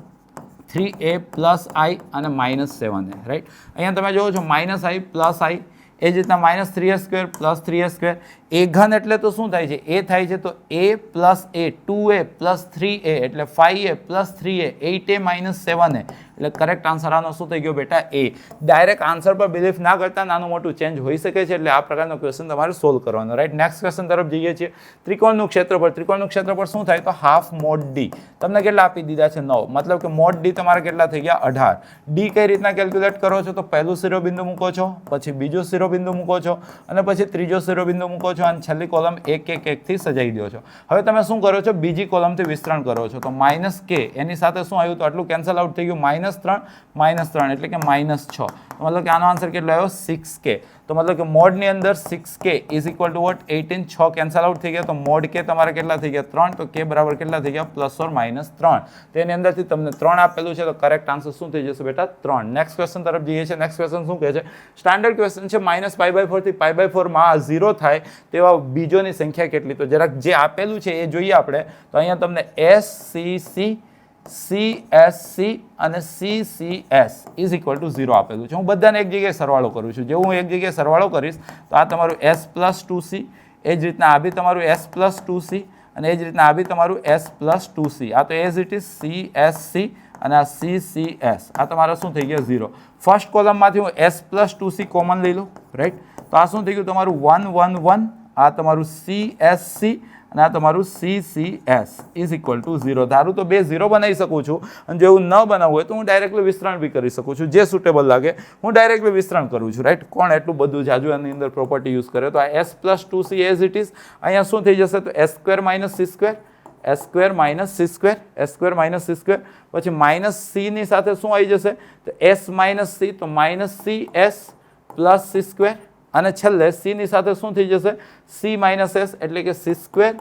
S1: 3a plus I અને માઇનસ 7a, રાઈટ. અહીંયા તમે જોવો છો માઇનસ આઈ પ્લસ આઈ, એ જ રીતના minus 3a square plus 3a square. A ઘન એટલે તો શું થાય છે, એ થાય છે તો a plus a 2a plus 3a એટલે 5a plus 3a 8a minus 7a, એટલે કરેક્ટ આન્સર આનો શું થઈ ગયો બેટા એ. ડાયરેક્ટ આન્સર પર બિલીફ ના કરતા નાનું મોટું ચેન્જ હોઈ શકે છે, એટલે આ પ્રકારનો ક્વેશ્ચન તમારે સોલ્વ કરવાનો, રાઈટ. નેક્સ્ટ ક્વેશ્ચન તરફ જઈએ છીએ. ત્રિકોણનું ક્ષેત્રફળ, ત્રિકોણનું ક્ષેત્રફળ શું થાય તો હાફ મોડ ડી. તમને કેટલા આપી દીધા છે 9, મતલબ કે મોડ ડી તમારા કેટલા થઈ ગયા 18. ડી કઈ રીતના કેલ્ક્યુલેટ કરો છો તો પહેલું શિરોબિંદુ મૂકો છો, પછી બીજું શિરોબિંદુ મૂકો છો, અને પછી ત્રીજો શિરોબિંદુ મૂકો છો, અને છેલ્લી કોલમ 1 1 1 થી સજાઈ દો છો. હવે તમે શું કરો છો, બીજી કોલમથી વિસ્તરણ કરો છો, તો માઇનસ કે એની સાથે શું આવ્યું તો આટલું કેન્સલ આઉટ થઈ ગયું, -3 એટલે કે -6, મતલબ કે આનો આન્સર કેટલો આવ્યો 6k. તો મતલબ કે મોડની અંદર 6k is equal to what 18, 6 cancel out થઈ ગયા, તો મોડ કે તમારે કેટલા થઈ ગયા 3, તો કે બરાબર કેટલા થઈ ગયા પ્લસ ઓર માઇનસ 3. તેની અંદરથી તમને 3 આપેલું છે, તો કરેક્ટ આન્સર શું થઈ જશે બેટા 3. નેક્સ્ટ ક્વેશ્ચન તરફ જઈએ છીએ. નેક્સ્ટ ક્વેશ્ચન શું કહે છે, સ્ટાન્ડર્ડ ક્વેશ્ચન છે -π/4 થી π/4 માં 0 થાય તેવા બીજોની સંખ્યા કેટલી. તો જરાક જે આપેલું છે એ જોઈએ આપણે. તો અહીંયા તમને SCC CSC અને CCS ઇઝ ઇક્વલ ટુ 0 આપેલું છે. હું બધાને એક જગ્યાએ સરવાળો કરું છું. જેવું હું એક જગ્યાએ સરવાળો કરીશ તો આ તમારું S પ્લસ 2C, એ જ રીતના આ બી તમારું S પ્લસ 2C, અને એ જ રીતના આ બી તમારું S પ્લસ 2C. આ તો એઝ ઇટ ઇઝ CSC અને આ CCS, આ તમારા શું થઈ ગયા 0. ફર્સ્ટ કોલમમાંથી હું S પ્લસ 2C કોમન લઈ લઉં, રાઈટ. તો આ શું થઈ ગયું તમારું 1 1 1, આ તમારું CSC અને આ તમારું CCS ઇઝ ઇક્વલ ટુ 0. ધારું તો બે 0 બનાવી શકું છું, અને જો એવું ન બનાવવું હોય તો હું ડાયરેક્ટલી વિસ્તરણ બી કરી શકું છું. જે સુટેબલ લાગે હું ડાયરેક્ટલી વિસ્તરણ કરું છું, રાઈટ. કોણ એટલું બધું જાજુ એની અંદર પ્રોપર્ટી યુઝ કરે. તો આ S plus 2C as it is અહીંયા શું થઈ જશે તો S square minus C square, S square minus C square, S square minus C square, પછી માઇનસ C ની સાથે શું આવી જશે તો S માઇનસ C, તો minus CS plus C square, અને છેલ્લે C ની સાથે શું થઈ જશે C માઇનસ S એટલે કે C square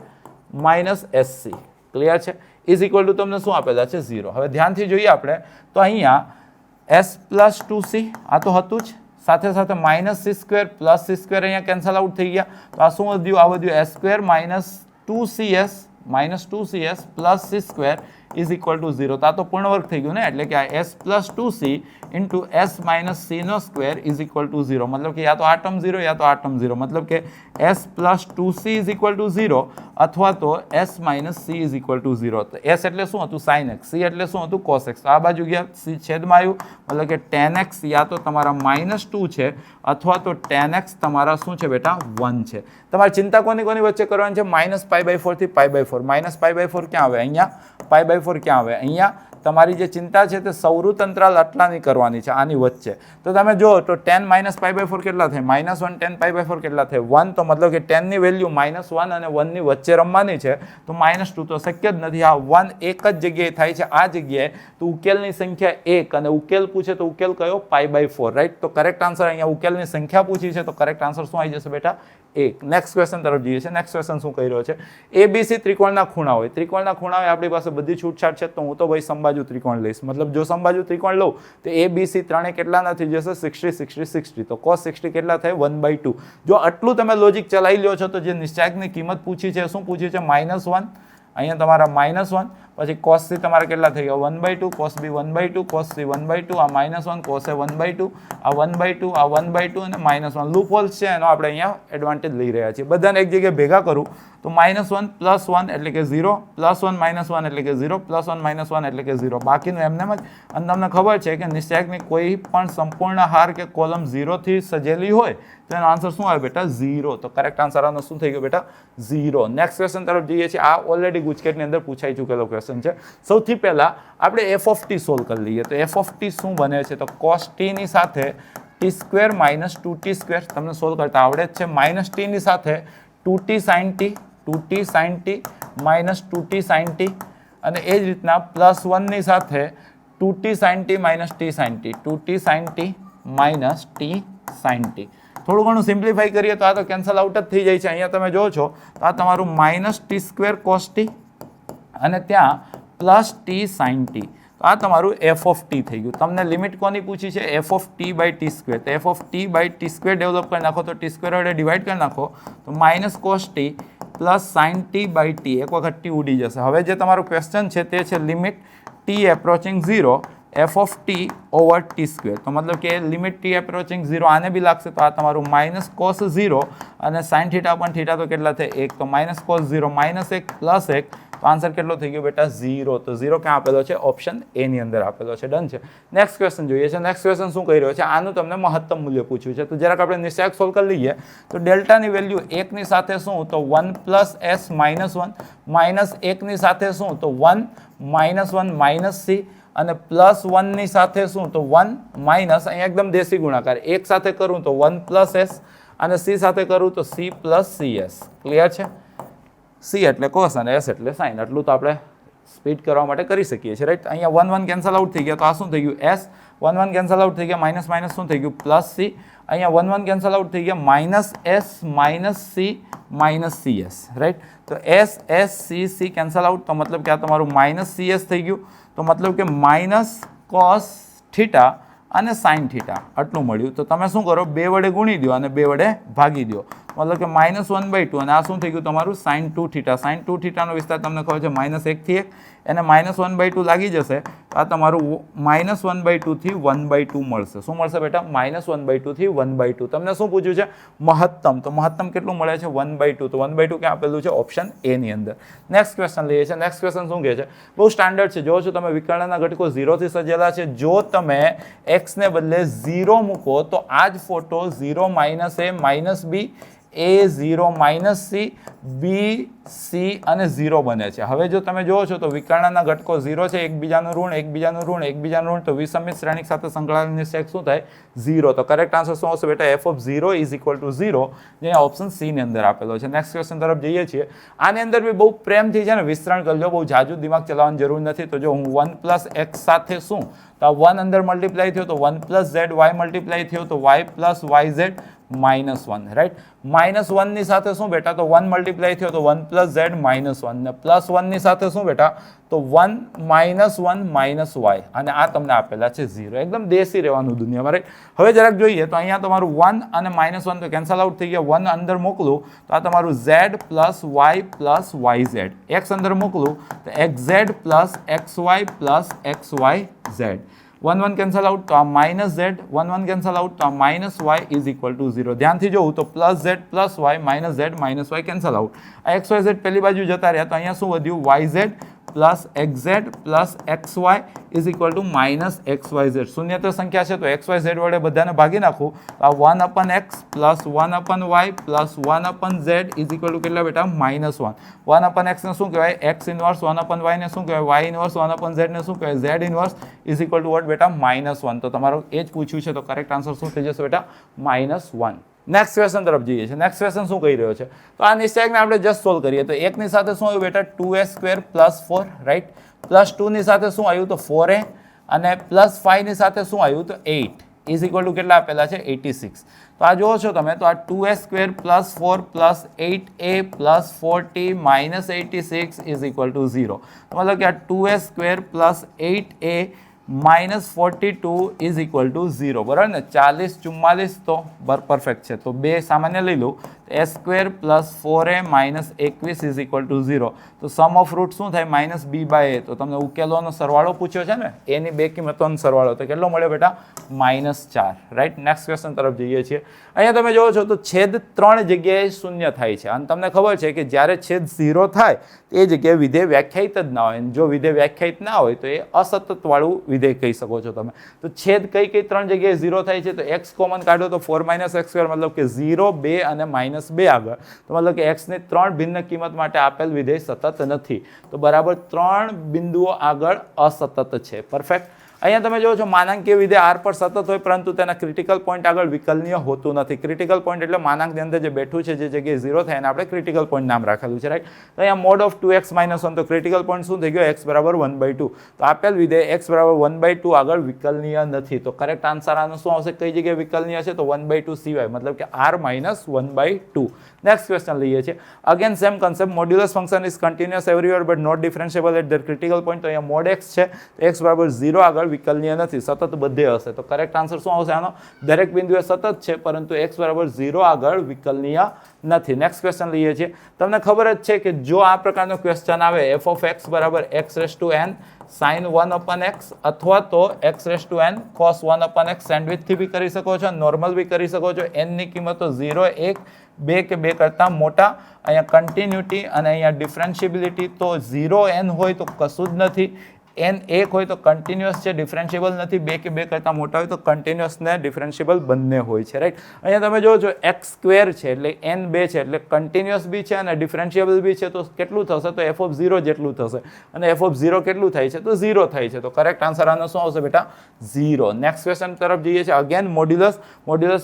S1: minus SC. Clear છે. ઇઝ ઇક્વલ ટુ તમને શું આપેલા છે 0. હવે ધ્યાનથી જોઈએ આપણે તો અહીંયા S પ્લસ 2C આ તો હતું જ, સાથે સાથે minus C square plus C square અહીંયા કેન્સલ આઉટ થઈ ગયા, તો આ શું વધ્યું આ વધ્યું S square minus 2CS plus C square is equal to 0. તો આ તો પૂર્ણ વર્ગ થઈ ગયું ને, એટલે કે આ S plus 2C into S minus C નો સ્ક્વેર ઇઝ ઇક્વલ ટુ 0. મતલબ કે યા તો આ ટર્મ 0 યા તો આ ટર્મ 0, મતલબ કે S plus 2C is equal to 0 અથવા તો S minus C is equal to 0. તો S એટલે શું હતું sin x, C એટલે શું હતું cos x. તો આ બાજુ ગયા C છેદમાં આવ્યું, મતલબ કે tan x યા તો તમારા -2 છે અથવા તો tan x તમારા શું છે બેટા 1 છે. તમારે ચિંતા કોની વચ્ચે કરવાની છે, -π/4 થી π/4. -π/4 ક્યાં આવે અહીંયા, π/4 ક્યાં આવે અહીંયા. તમારી જે ચિંતા છે તે સૌરુત અંતરાલ આટલાની કરવાની છે, આની વચ્ચે. તો તમે જો તો tan -π/4 કેટલા થાય, -1 tan π/4 કેટલા થાય 1, તો મતલબ કે tan ની વેલ્યુ -1 અને 1 ની વચ્ચે રમવાની છે, તો -2 તો શક્ય જ નથી. આ 1 એક જ જગ્યાએ થાય છે આ જગ્યાએ, તો ઉકેલની સંખ્યા 1, અને ઉકેલ પૂછે તો ઉકેલ કયો π/4, રાઈટ. તો કરેક્ટ આન્સર અહીંયા ઉકેલની સંખ્યા પૂછી છે, તો કરેક્ટ આન્સર શું આવી જશે બેટા 1. નેક્સ્ટ ક્વેશ્ચન તરફ જઈએ છીએ. નેક્સ્ટ ક્વેશ્ચન શું કહી રહ્યો છે, ABC ત્રિકોણના ખૂણા હોય. ત્રિકોણના ખૂણા હોય આપણી પાસે બધી છૂટછાટ છે, તો હું તો ભાઈ સમબાજુ ત્રિકોણ લઈશ. મતલબ જો સમબાજુ ત્રિકોણ લઉં તો ABC ત્રણે કેટલાના થઈ જશે 60 60 60, તો cos 60 કેટલા થાય 1/2. જો આટલું તમે લોજિક ચલાવી લ્યો છો તો જે નિશ્ચાયકની કિંમત પૂછી છે શું પૂછી છે -1, અહીંયા તમારા -1, પછી cos c તમારે કેટલા થઈ ગયા 1/2, cos b 1/2, cos c 1/2, આ -1, cos a 1/2, આ 1/2, આ 1/2 અને -1 લૂપ હોલ્સ છે એનો આપણે અહીંયા એડવાન્ટેજ લઈ રહ્યા છીએ. બધાને એક જગ્યાએ ભેગા કરું તો -1 + 1 એટલે કે 0, +1 -1 એટલે કે 0, +1 -1 એટલે કે 0. બાકીનું એમને જ. અને તમને ખબર છે કે નિશ્ચયકની કોઈ પણ સંપૂર્ણ હાર કે કોલમ 0 થી સજેલી હોય તો એનો આન્સર શું આવે બેટા 0. તો કરેક્ટ આન્સર આનો શું થઈ ગયો બેટા 0. નેક્સ્ટ ક્વેશ્ચન તરફ જઈએ છીએ. આ ઓલરેડી ગુજકેટની અંદર પૂછાઈ ચૂકેલો ક્વેશ્ચન છે. સૌથી પહેલા આપણે f of t સોલ્વ કરી લઈએ. તો f of t શું બને છે તો cos t ની સાથે t² - 2t². તમને સોલ્વ કરતા આવડે જ છે. -t ની સાથે 2t sin t, 2t sin t - 2t sin t, અને એ જ રીતના +1 ની સાથે 2t sin t - t sin t, 2t sin t - t sin t. થોડું ઘણું સિમ્પ્લિફાઈ કરીએ તો આ તો કેન્સલ આઉટ જ થઈ જાય છે. અહીંયા તમે જો છો તો આ તમારું -t² cos t અને ત્યાં +t sin t. તો આ તમારું f of t થઈ ગયું. તમને લિમિટ કોની પૂછી છે f of t/t². તો f of t/t² ડેવલપ કરી નાખો તો t² વડે ડિવાઈડ કરી નાખો તો -cos t + sin t/t. એક વખત t ઉડી જશે. હવે જે તમારું ક્વેશ્ચન છે તે છે limit t approaching 0 f of t over t². તો મતલબ કે લિમિટ t એપ્રોચિંગ 0 આને બી લાગશે તો આ તમારું -cos 0 અને sin θ પણ θ તો કેટલા થાય 1. તો -cos 0 -1 + 1 તો આન્સર કેટલો થઈ ગયો બેટા 0. તો 0 ક્યાં આપેલો છે ઓપ્શન એ ની અંદર આપેલો છે. ડન છે. નેક્સ્ટ ક્વેશ્ચન જોઈએ છે. નેક્સ્ટ ક્વેશ્ચન શું કહી રહ્યો છે આનું તમને મહત્તમ મૂલ્ય પૂછ્યું છે. તો જરાક આપણે નિશ્ચયક સોલ્વ કરી લઈએ. તો ડેલ્ટાની વેલ્યુ 1 ની સાથે શું તો 1 + s - 1, -1 ની સાથે શું તો 1 -1 - c, અને +1 ની સાથે શું તો 1 માઇનસ અહીંયા એકદમ દેશી ગુણાકાર. એક સાથે કરું તો 1 + s અને c સાથે કરું તો c + cs. ક્લિયર છે. c એટલે cos અને s એટલે sin. એટલું તો આપણે સ્પીડ કરવા માટે કરી શકીએ છીએ. રાઈટ. અહીંયા 1 1 કેન્સલ આઉટ થઈ ગયા તો આ શું થઈ ગયું s, 1 1 કેન્સલ આઉટ થઈ ગયા માઇનસ માઇનસ શું થઈ ગયું +c. અહીંયા 1 1 કેન્સલ આઉટ થઈ ગયા -s - c - cs. રાઈટ. તો s s c c cancel out તો મતલબ કે આ તમારું -cs થઈ ગયું. તો મતલબ કે -cos θ અને sin θ આટલું મળ્યું. તો તમે શું કરો 2 વડે ગુણી દો અને 2 વડે ભાગી દો. મતલબ કે -1/2 અને આ શું થઈ ગયું તમારું sin 2θ. sin 2θ નો વિસ્તાર તમને ખબર છે -1 થી 1 એને -1/2 લાગી જશે. તો આ તમારું -1/2 થી 1/2 મળશે. શું મળશે બેટા -1/2 થી 1/2. તમને શું પૂછ્યું છે મહત્તમ. તો મહત્તમ કેટલું મળે છે 1/2. તો 1/2 ક્યાં આપેલું છે ઓપ્શન એ ની અંદર. નેક્સ્ટ ક્વેશ્ચન લઈએ છીએ. નેક્સ્ટ ક્વેશ્ચન શું કહે છે બહુ સ્ટાન્ડર્ડ છે. જો છો તમે વિકર્ણના ઘટકો 0 થી સજેલા છે. જો તમે x ને બદલે 0 મૂકો તો આ જ photo 0 - a - b, a 0 - c, b c અને 0 બને છે. હવે જો તમે જોવો છો તો વિકર્ણના ઘટકો 0 છે, એકબીજાનું ઋણ એકબીજાનું ઋણ એકબીજાનું ઋણ, તો વિસમિત શ્રેણિક સાથે સંકળાયેલ નિશ્ચયક શું થાય 0. તો કરેક્ટ આન્સર શું આવશે બેટા f of 0 = 0, જે ઓપ્શન સી ની અંદર આપેલો છે. નેક્સ્ટ ક્વેશ્ચન તરફ જઈએ છીએ. આની અંદર બી બહુ પ્રેમથી છે ને વિસ્તરણ કરજો. બહુ જાજુ દિમાગ ચલાવવાની જરૂર નથી. તો જો હું 1 + x સાથે શું તો 1 અંદર મલ્ટીપ્લાય થયો તો 1 + z, y મલ્ટીપ્લાય થયો તો y + yz -1. રાઈટ. -1 ની સાથે શું બેટા તો 1 મલ્ટીપ્લાય થયો તો 1 + z -1, ને +1 ની સાથે શું બેટા તો 1 - 1 - y, અને આ તમને આપેલા છે 0. એકદમ દેશી રહેવાનું દુનિયામાં. રાઈટ. હવે જરાક જોઈએ તો અહીંયા તમારું 1 અને -1 તો કેન્સલ આઉટ થઈ ગયા. 1 અંદર મોકલું તો આ તમારું z + y + yz. x અંદર મોકલું તો xz + xy + xyz. 1 1 cancel out તો આ -z, 1 1 કેન્સલ આઉટ તો આ -y = 0. ધ્યાનથી જોવું તો +z + y -z -y cancel out. આ xyz પેલી બાજુ જતા રહ્યા તો અહીંયા શું વધ્યું yz + xz + xy = -xyz. શૂન્યતર સંખ્યા છે તો xyz વડે બધાને ભાગી નાખું તો આ 1/x + 1/y + 1/z = કેટલા બેટા -1. 1/x ને શું કહેવાય x ઇન્વર્સ, 1/y ને શું કહેવાય y ઇન્વર્સ, 1/z ને શું કહેવાય z ઇન્વર્સ = what બેટા -1. તો તમારું એ જ પૂછ્યું છે તો કરેક્ટ આન્સર શું થઈ જશે બેટા -1. નેક્સ્ટ ક્વેશ્ચન તરફ જઈએ છીએ. નેક્સ્ટ ક્વેશ્ચન શું કહી રહ્યો છે તો આ નિશ્ચયકને આપણે જસ્ટ સોલ્વ કરીએ. તો 1 ની સાથે શું આવ્યું બેટા 2a² + 4. રાઈટ. +2 ની સાથે શું આવ્યું તો 4a, અને +5 ની સાથે શું આવ્યું તો 8 = કેટલા આપેલા છે 86. તો આ જુઓ છો તમે તો આ 2a² + 4 + 8a + 4t - 86 = 0. તો મતલબ કે આ 2a² + 8a -42 = 0. બરાબર ને. 40 44 તો પરફેક્ટ છે. તો 2 સામાન્ય લઈ લઉં A square plus 4a minus 21 is equal to 0. તો સમ ઓફ રૂટ શું થાય? Minus b by a. તો તમને ઉકેલોનો સરવાળો પૂછ્યો છે ને, એની બે કિંમતોનો સરવાળો, તો કેટલો મળ્યો બેટા? -4. રાઈટ. નેક્સ્ટ ક્વેશ્ચન તરફ જઈએ છીએ. અહીંયા તમે જોવો છો તો છેદ 3 જગ્યાએ શૂન્ય થાય છે, અને તમને ખબર છે કે જ્યારે છેદ 0 થાય એ જગ્યાએ વિધેય વ્યાખ્યાયિત જ ના હોય. જો વિધેય વ્યાખ્યાયિત ના હોય તો એ અસતતવાળું વિધેય કહી શકો છો તમે. તો છેદ કઈ 3 જગ્યાએ 0 થાય છે? તો x કોમન કાઢો તો 4 - x², મતલબ કે 0, 2 અને -2 આગળ. તો મતલબ કે x ની 3 ભિન્ન કિંમત માટે આપેલ વિધેય સતત નથી. તો બરાબર 3 બિંદુઓ આગળ અસતત છે. પરફેક્ટ. અહીંયા તમે જોવો છો માનાંકીય વિધેય r પર સતત હોય પરંતુ તેના ક્રિટિકલ પોઈન્ટ આગળ વિકલનીય હોતું નથી. ક્રિટિકલ પોઈન્ટ એટલે માનાંકની અંદર જે બેઠું છે, જે જગ્યાએ 0 થાય એને આપણે ક્રિટિકલ પોઈન્ટ નામ રાખેલું છે. રાઈટ. તો અહીંયા મોડ ઓફ 2x - 1, તો ક્રિટિકલ પોઈન્ટ શું થઈ ગયો? x બરાબર 1/2. તો આપેલ વિધેય x બરાબર 1/2 આગળ વિકલનીય નથી. તો કરેક્ટ આન્સર આનો શું આવશે? કઈ જગ્યાએ વિકલનીય છે? તો 1/2 સિવાય, મતલબ કે r - 1/2. નેક્સ્ટ ક્વેશ્ચન લઈએ છીએ. Again same concept. Modulus function is continuous everywhere but not differentiable at their critical point. તો અહીંયા મોડ x છે, તો x બરાબર 0 આગળ વિકલનીય નથી, સતત બધે હશે. તો કરેક્ટ આન્સર શું આવશે આનો? દરેક બિંદુએ સતત છે પરંતુ x બરાબર 0 આગળ વિકલનીય નથી. નેક્સ્ટ ક્વેશ્ચન લઈએ છીએ. તમને ખબર જ છે કે જો આ પ્રકારનો ક્વેશ્ચન આવે f ઓફ x બરાબર x⁻n sin 1/x અથવા તો x⁻n cos 1/x સેન્ડવિચથી બી કરી શકો છો, નોર્મલ બી કરી શકો છો. n ની કિંમતો 0, 1, 2 કે 2 કરતાં મોટા. અહીંયા કન્ટિન્યુટી અને અહીંયા ડિફરન્શિબિલિટી. તો 0n હોય તો કશું જ નથી, n 1 હોય તો કન્ટિન્યુઅસ છે, ડિફરન્શિયેબલ નથી. 2 કે 2 કરતાં મોટા હોય તો કન્ટિન્યુઅસ ને ડિફરન્શિયેબલ બંને હોય છે. રાઈટ. અહીંયા તમે જોવો છો x² છે એટલે n 2 છે એટલે કન્ટિન્યુઅસ બી છે અને ડિફરન્શિયેબલ બી છે. તો કેટલું થશે? તો f ઓફ 0 જેટલું થશે. અને f ઓફ 0 કેટલું થાય છે? તો 0 થાય છે. તો કરેક્ટ આન્સર આનો શું આવશે બેટા? 0. નેક્સ્ટ ક્વેશ્ચન તરફ જઈએ છીએ. Again modulus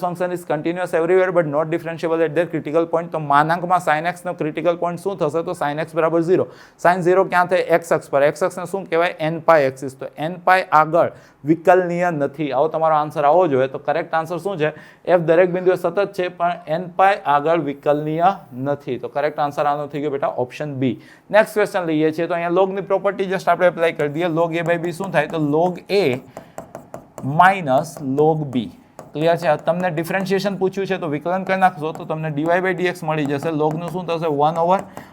S1: function is continuous everywhere but not differentiable at their critical point. તો માનાંકમાં sin x નો ક્રિટિકલ પોઈન્ટ શું થશે? તો sin x બરાબર 0. sin 0 ક્યાં થાય? x અક્ષ પર. x અક્ષને શું કહેવાય? n π axis. તો n π આગળ વિકલનીય નથી. આવો તમારો આન્સર આવો જોઈએ. તો કરેક્ટ આન્સર શું છે? f દરેક બિંદુએ સતત છે પણ n π આગળ વિકલનીય નથી. તો કરેક્ટ આન્સર આનો થઈ ગયો બેટા ઓપ્શન બી. નેક્સ્ટ ક્વેશ્ચન લઈએ છીએ. તો અહીંયા લોગની પ્રોપર્ટી જસ્ટ આપણે એપ્લાય કરી દઈએ. log a by b શું થાય? તો log a minus log b. Clear છે? તમને ડિફરન્શિએશન પૂછ્યું છે તો વિકલન કરી નાખશો તો તમને dy by dx મળી જશે. લોગનું શું થશે? 1